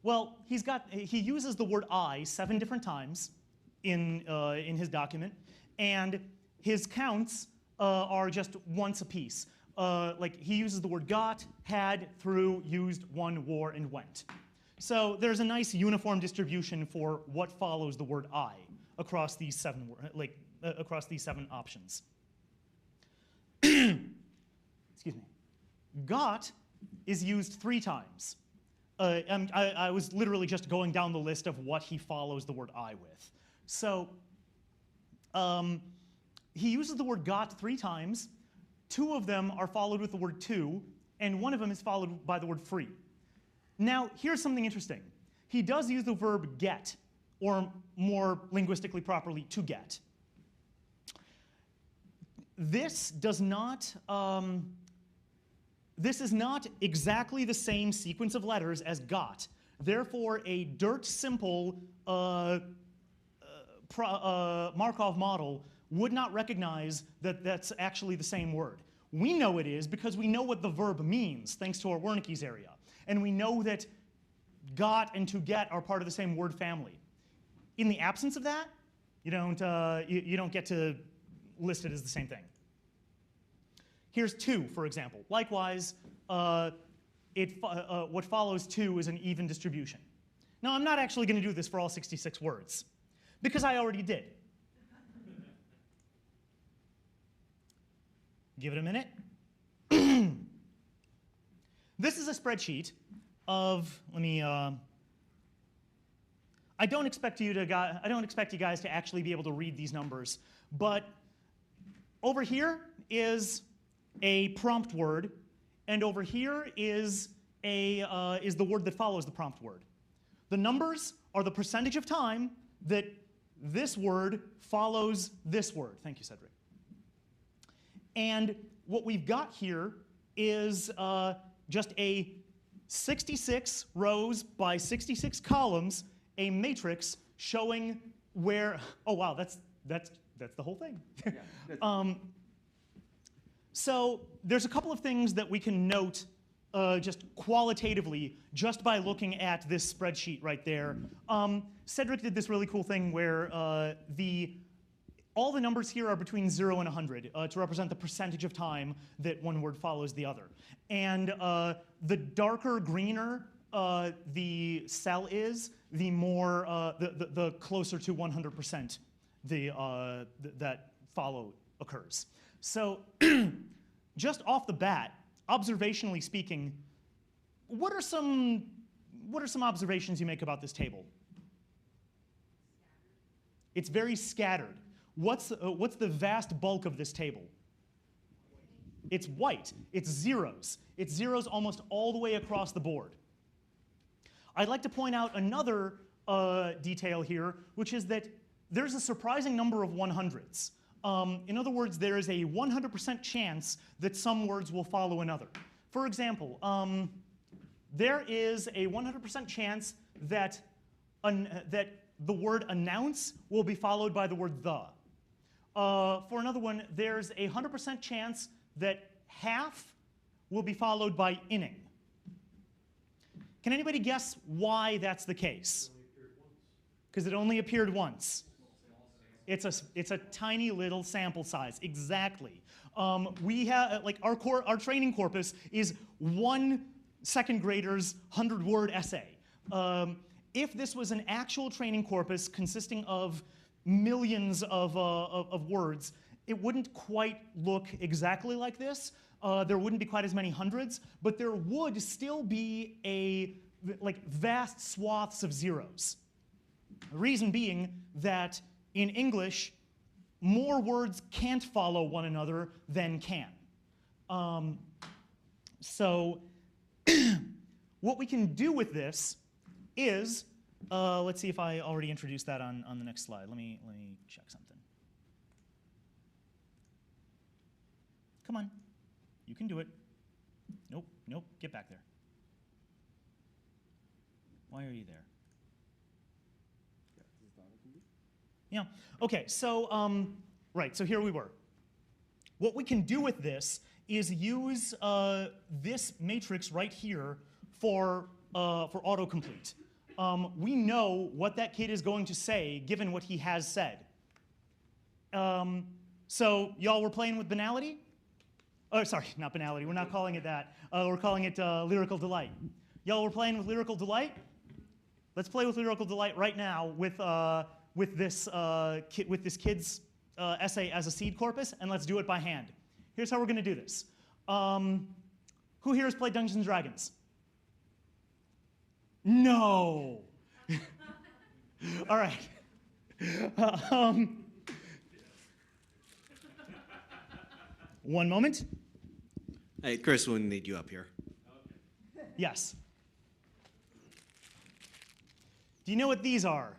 Well, he uses the word I 7 different times in his document, and his counts are just once a piece. Like he uses the word got, had, through, used, won, wore, and went. So there's a nice uniform distribution for what follows the word I across these 7 options. Excuse me. Got is used 3 times. I was literally just going down the list of what he follows the word I with. So he uses the word got 3 times. 2 of them are followed with the word to, and 1 of them is followed by the word free. Now, here's something interesting. He does use the verb get, or more linguistically properly, to get. This does not, this is not exactly the same sequence of letters as got. Therefore, a dirt simple Markov model would not recognize that that's actually the same word. We know it is because we know what the verb means, thanks to our Wernicke's area. And we know that got and to get are part of the same word family. In the absence of that, you don't get to list it as the same thing. Here's to, for example. Likewise, what follows to is an even distribution. Now, I'm not actually going to do this for all 66 words, because I already did. Give it a minute. This is a spreadsheet of, I don't expect you guys to actually be able to read these numbers, but over here is a prompt word, and over here is the word that follows the prompt word. The numbers are the percentage of time that this word follows this word. Thank you, Cedric. And what we've got here is just a 66 rows by 66 columns, a matrix showing where. Oh wow, that's the whole thing. Yeah, so there's a couple of things that we can note just qualitatively just by looking at this spreadsheet right there. Cedric did this really cool thing where all the numbers here are between 0 and 100 to represent the percentage of time that one word follows the other. And the darker greener the cell is, the more the closer to 100% that follow occurs. So just off the bat, observationally speaking, what are some observations you make about this table? It's very scattered. What's the vast bulk of this table? It's white. It's zeros. It's zeros almost all the way across the board. I'd like to point out another detail here, which is that there's a surprising number of 100s. In other words, there is a 100% chance that some words will follow another. For example, there is a 100% chance that the word announce will be followed by the word the. For another one, there's a 100% chance that half will be followed by inning. Can anybody guess why that's the case? Because it only appeared once. It's a tiny little sample size, exactly. We have, like, our training corpus is 1 second grader's 100-word essay. If this was an actual training corpus consisting of millions of words, it wouldn't quite look exactly like this. There wouldn't be quite as many hundreds, but there would still be vast swaths of zeros. The reason being that in English, more words can't follow one another than can. So what we can do with this is, let's see if I already introduced that on the next slide. Let me check something. Come on, you can do it. Nope, get back there. Why are you there? Yeah, okay, so, right, so here we were. What we can do with this is use this matrix right here for autocomplete. We know what that kid is going to say given what he has said. So y'all were playing with banality? Oh, sorry, not banality. We're not calling it that. We're calling it lyrical delight. Y'all were playing with lyrical delight? Let's play with lyrical delight right now with this kid's essay as a seed corpus, and let's do it by hand. Here's how we're going to do this. Who here has played Dungeons and Dragons? No. All right. One moment. Hey, Chris, we'll need you up here. Yes. Do you know what these are?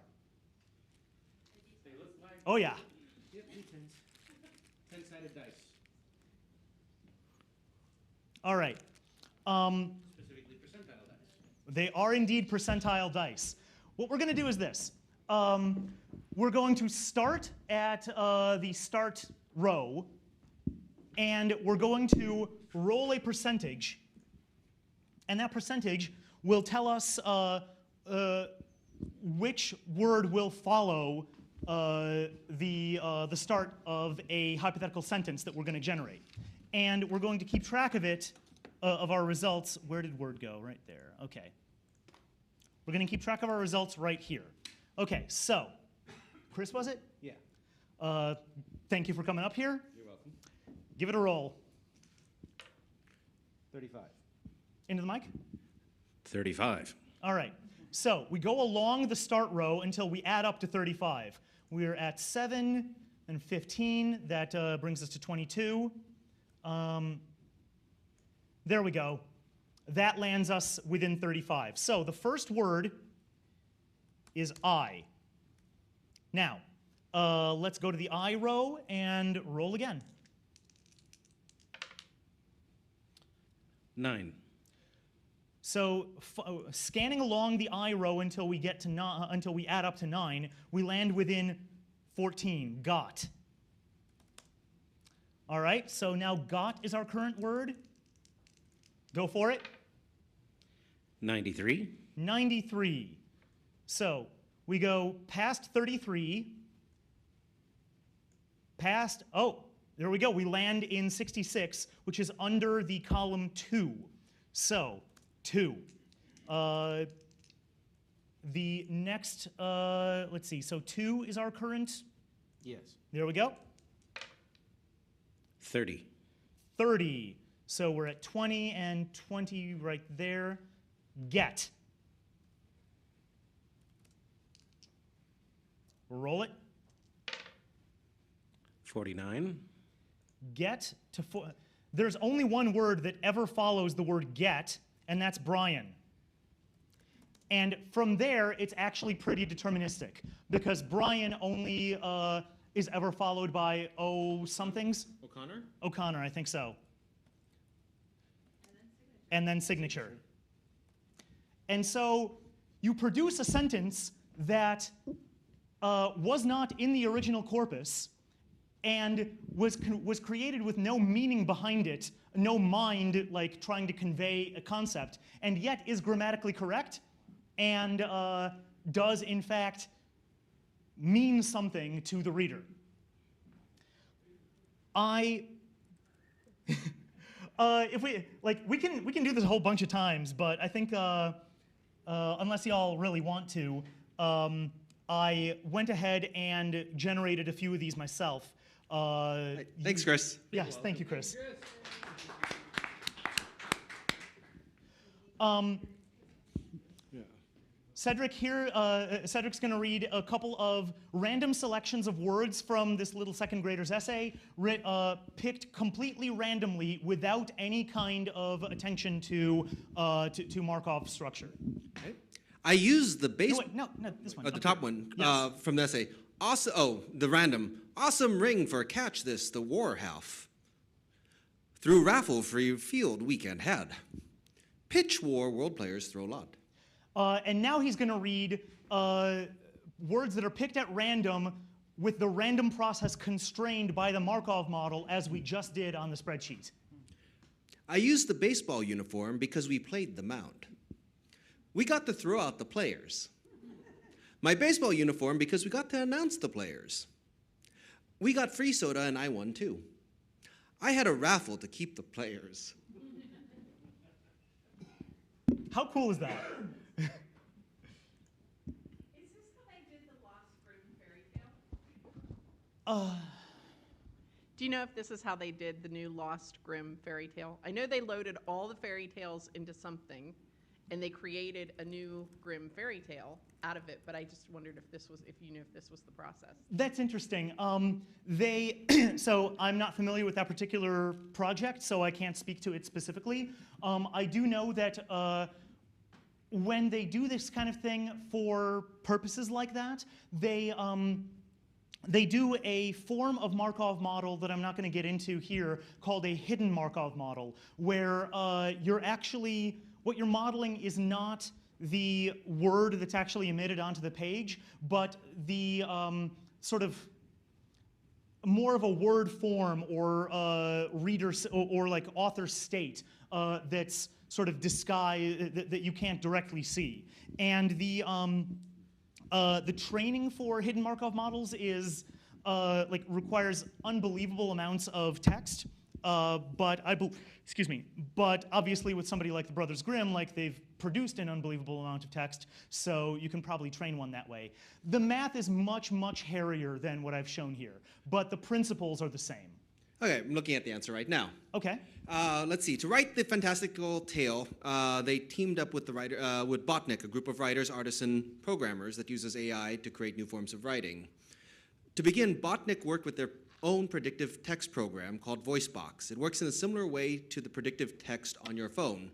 Oh, yeah. Yep, D10s. 10-sided dice. All right. Specifically percentile dice. They are indeed percentile dice. What we're going to do is this. We're going to start at the start row, and we're going to roll a percentage, and that percentage will tell us which word will follow the start of a hypothetical sentence that we're going to generate. And we're going to keep track of it, of our results. Where did word go? Right there. Okay. We're going to keep track of our results right here. Okay, so, Chris, was it? Yeah. Thank you for coming up here. You're welcome. Give it a roll. 35. Into the mic. 35. All right. So we go along the start row until we add up to 35. We're at 7 and 15. That brings us to 22. There we go. That lands us within 35. So the first word is I. Now, let's go to the I row and roll again. 9. So scanning along the I row until we get to until we add up to 9, we land within 14. Got. All right. So now got is our current word. Go for it. 93. 93. So we go past 33. Past, oh, there we go. We land in 66, which is under the column 2. So 2. The next, let's see. So 2 is our current. Yes. There we go. 30. 30. So we're at 20 and 20 right there. Get. Roll it. 49. Get to there's only one word that ever follows the word get, and that's Brian. And from there, it's actually pretty deterministic, because Brian only is ever followed by somethings. O'Connor? O'Connor, I think so. And then signature. And so you produce a sentence that was not in the original corpus and was created with no meaning behind it, no mind like trying to convey a concept, and yet is grammatically correct and does in fact mean something to the reader. If we can do this a whole bunch of times, but I think unless y'all really want to, I went ahead and generated a few of these myself. Thanks, Chris. Yes, thank you, Chris. Cedric here, Cedric's going to read a couple of random selections of words from this little second grader's essay, picked completely randomly without any kind of attention to Markov structure. Okay. I used the base. No, this one. The top one Yes. from the essay. Awesome. The random. Awesome ring for catch this, the war half. Through raffle free field weekend had. Pitch war world players throw lot. And now he's going to read words that are picked at random with the random process constrained by the Markov model as we just did on the spreadsheet. I used the baseball uniform because we played the mound. We got to throw out the players. My baseball uniform because we got to announce the players. We got free soda and I won too. I had a raffle to keep the players. How cool is that? Is this how they did the Lost Grimm fairy tale? Do you know if this is how they did the new Lost Grimm fairy tale? I know they loaded all the fairy tales into something, and they created a new Grimm fairy tale out of it. But I just wondered if you knew if this was the process. That's interesting. So I'm not familiar with that particular project, so I can't speak to it specifically. I do know that when they do this kind of thing for purposes like that, they do a form of Markov model that I'm not going to get into here called a hidden Markov model, where what you're modeling is not the word that's actually emitted onto the page, but the sort of more of a word form or reader or like author state that's sort of disguised that you can't directly see. And the training for hidden Markov models is requires unbelievable amounts of text. But obviously with somebody like the Brothers Grimm, they've produced an unbelievable amount of text, so you can probably train one that way. The math is much, much hairier than what I've shown here, but the principles are the same. Okay, I'm looking at the answer right now. Okay. Let's see. To write the fantastical tale, they teamed up with with Botnik, a group of writers, artists, and programmers that uses AI to create new forms of writing. To begin, Botnik worked with their own predictive text program called VoiceBox. It works in a similar way to the predictive text on your phone,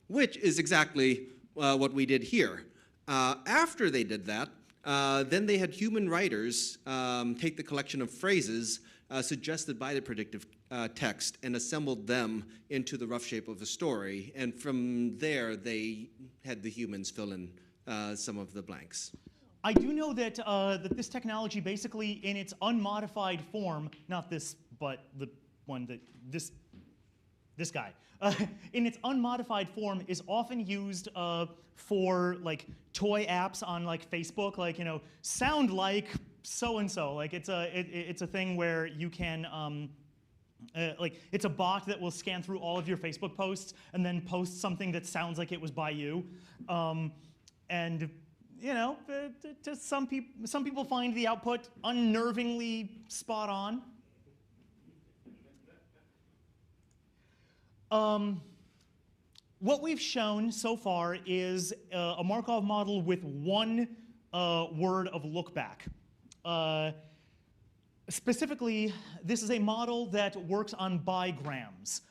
which is exactly what we did here. After they did that, then they had human writers take the collection of phrases suggested by the predictive text and assembled them into the rough shape of a story. And from there, they had the humans fill in some of the blanks. I do know that that this technology, basically in its unmodified form, not this, but the one that this guy, in its unmodified form, is often used for toy apps on Facebook, sound like so and so. It's a thing where you can. It's a bot that will scan through all of your Facebook posts and then post something that sounds like it was by you, and to some people find the output unnervingly spot on. What we've shown so far is a Markov model with one word of look back. Specifically, this is a model that works on bigrams.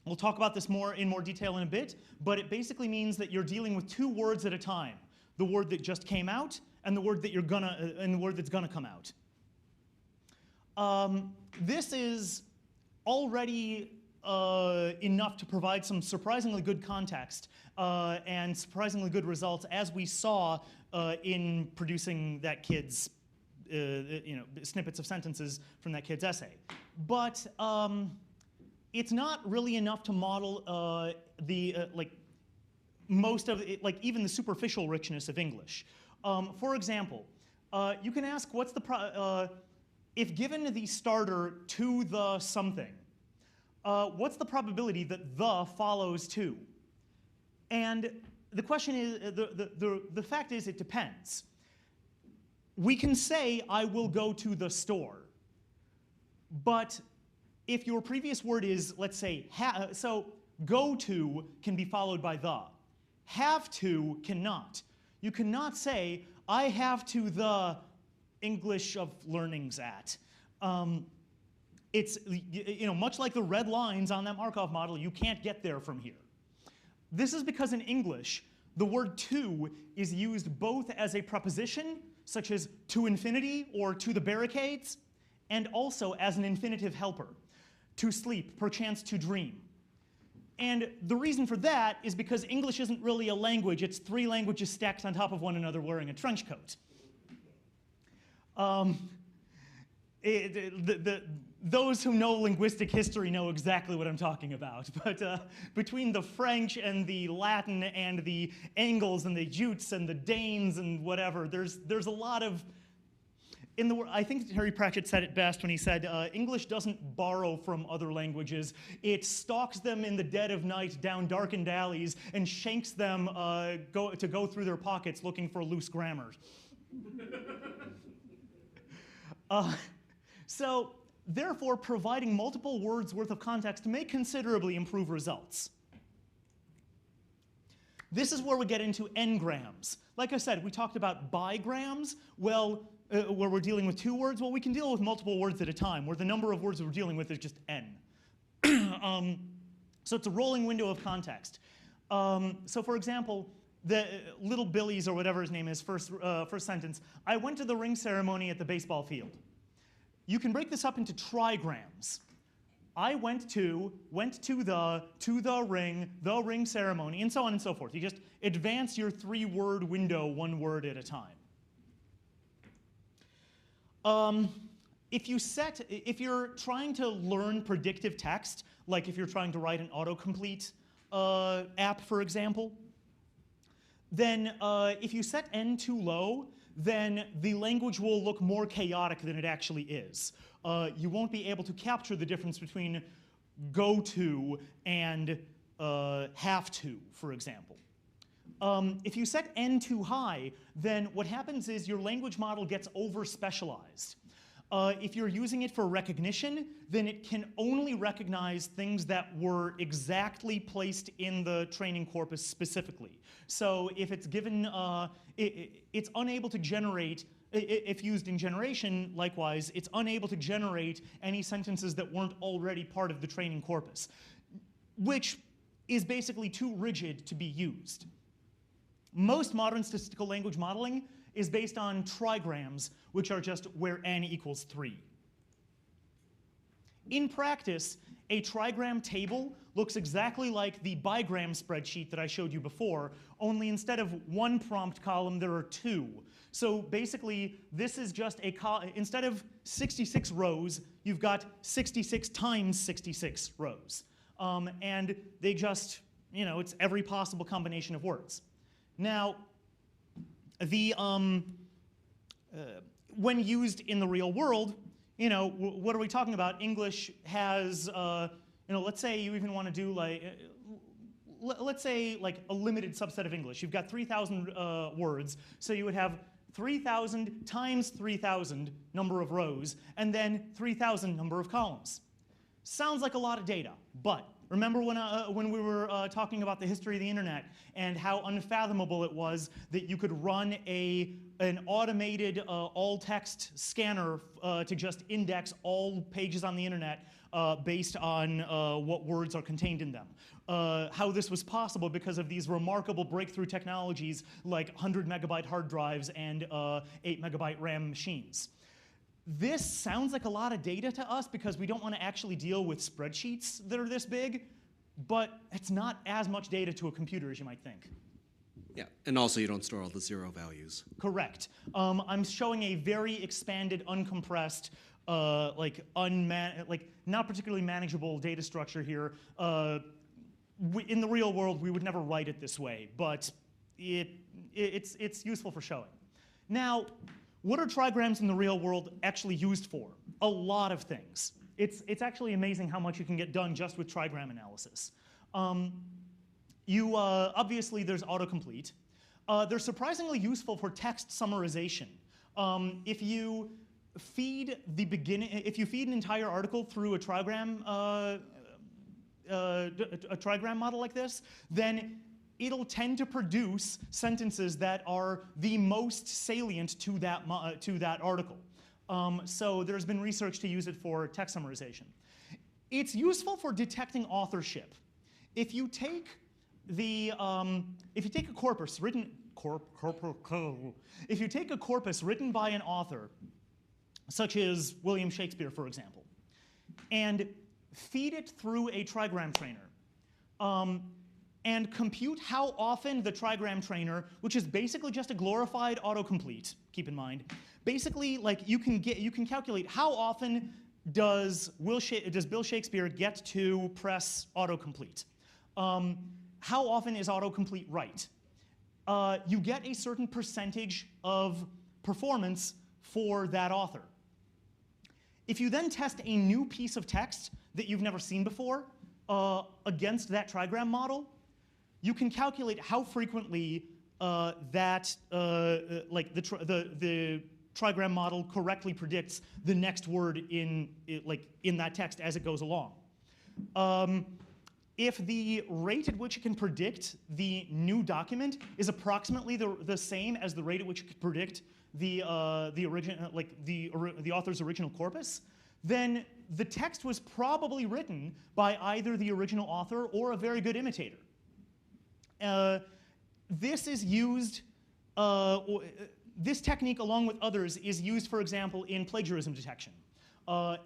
We'll talk about this in more detail in a bit, but it basically means that you're dealing with two words at a time: the word that just came out and the word that's gonna come out. This is already enough to provide some surprisingly good context and surprisingly good results, as we saw in producing that kid's snippets of sentences from that kid's essay. But it's not really enough to model most of it, even the superficial richness of English. For example, you can ask, what's the if given the starter to the something, what's the probability that the follows to? And the question is, the fact is, it depends. We can say, I will go to the store, but if your previous word is, let's say, so go to can be followed by the. Have to cannot. You cannot say, I have to the English of learnings at. It's, much like the red lines on that Markov model, you can't get there from here. This is because in English, the word to is used both as a preposition, such as to infinity or to the barricades, and also as an infinitive helper: to sleep, perchance to dream. And the reason for that is because English isn't really a language. It's three languages stacked on top of one another wearing a trench coat. those who know linguistic history know exactly what I'm talking about. But between the French and the Latin and the Angles and the Jutes and the Danes and whatever, there's a lot of, I think Terry Pratchett said it best when he said, English doesn't borrow from other languages. It stalks them in the dead of night down darkened alleys and shanks them to go through their pockets looking for loose grammar. So, therefore, providing multiple words worth of context may considerably improve results. This is where we get into n-grams. Like I said, we talked about bigrams. Well, where we're dealing with 2 words, well, we can deal with multiple words at a time, where the number of words we're dealing with is just n. So it's a rolling window of context. So for example, the little Billy's, or whatever his name is, first sentence, I went to the ring ceremony at the baseball field. You can break this up into trigrams. I went to the ring ceremony, and so on and so forth. You just advance your 3-word window 1 word at a time. If you're trying to learn predictive text, like if you're trying to write an autocomplete app, for example, then if you set n too low, then the language will look more chaotic than it actually is. You won't be able to capture the difference between go to and have to, for example. If you set n too high, then what happens is your language model gets over-specialized. If you're using it for recognition, then it can only recognize things that were exactly placed in the training corpus specifically. So if it's given, it's unable to generate, if used in generation, likewise, it's unable to generate any sentences that weren't already part of the training corpus, which is basically too rigid to be used. Most modern statistical language modeling is based on trigrams, which are just where n equals 3. In practice, a trigram table looks exactly like the bigram spreadsheet that I showed you before, only instead of 1 prompt column, there are 2. So basically, this is just instead of 66 rows, you've got 66 times 66 rows. And they just, it's every possible combination of words. Now, when used in the real world, what are we talking about? English has, let's say you even want to do let's say like a limited subset of English. You've got 3,000 words, so you would have 3,000 times 3,000 number of rows, and then 3,000 number of columns. Sounds like a lot of data, but remember when we were talking about the history of the internet and how unfathomable it was that you could run an automated all-text scanner to just index all pages on the internet based on what words are contained in them. How this was possible because of these remarkable breakthrough technologies like 100-megabyte hard drives and 8-megabyte RAM machines. This sounds like a lot of data to us because we don't want to actually deal with spreadsheets that are this big, but it's not as much data to a computer as you might think. Yeah, and also you don't store all the 0 values. Correct. I'm showing a very expanded, uncompressed, not particularly manageable data structure here. In the real world, we would never write it this way, but it's useful for showing. Now, what are trigrams in the real world actually used for? A lot of things. It's actually amazing how much you can get done just with trigram analysis. Obviously, there's autocomplete. They're surprisingly useful for text summarization. If you feed an entire article through a trigram model like this, then it'll tend to produce sentences that are the most salient to that article. So there's been research to use it for text summarization. It's useful for detecting authorship. If you take a corpus written by an author, such as William Shakespeare, for example, and feed it through a trigram trainer, and compute how often the trigram trainer, which is basically just a glorified autocomplete, keep in mind, basically like you can calculate how often does Bill Shakespeare get to press autocomplete? How often is autocomplete right? You get a certain percentage of performance for that author. If you then test a new piece of text that you've never seen before against that trigram model, you can calculate how frequently the trigram model correctly predicts the next word in that text as it goes along. If the rate at which it can predict the new document is approximately the same as the rate at which it can predict the author's original corpus, then the text was probably written by either the original author or a very good imitator. This is used. This technique, along with others, is used, for example, in plagiarism detection,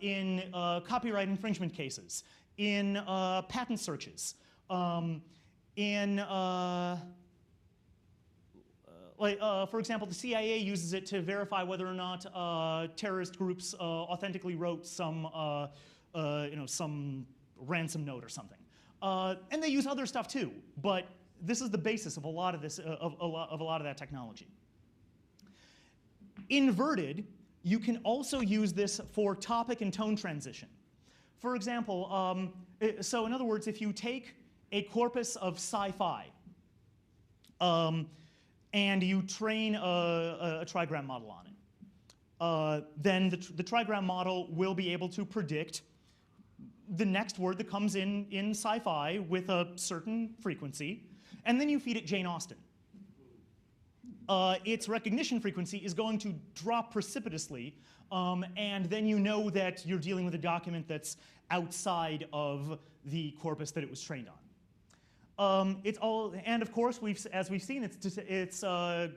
in copyright infringement cases, in patent searches, for example, the CIA uses it to verify whether or not terrorist groups authentically wrote some ransom note or something. And they use other stuff too, but this is the basis of a lot of this, of a lot of that technology. Inverted, you can also use this for topic and tone transition. For example, so in other words, if you take a corpus of sci-fi and you train a trigram model on it, then the trigram model will be able to predict the next word that comes in sci-fi with a certain frequency, and then you feed it Jane Austen. Its recognition frequency is going to drop precipitously, and then you know that you're dealing with a document that's outside of the corpus that it was trained on. And of course, as we've seen, it's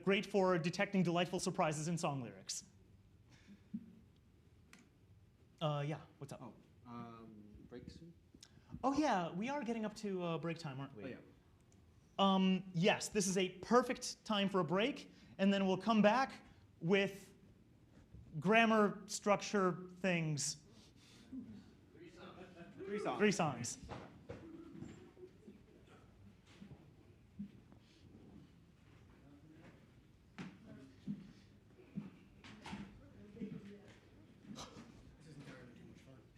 great for detecting delightful surprises in song lyrics. Yeah, what's up? Break soon? Oh yeah, we are getting up to break time, aren't we? Oh, yeah. Yes, this is a perfect time for a break, and then we'll come back with grammar structure things. 3 songs. 3 songs.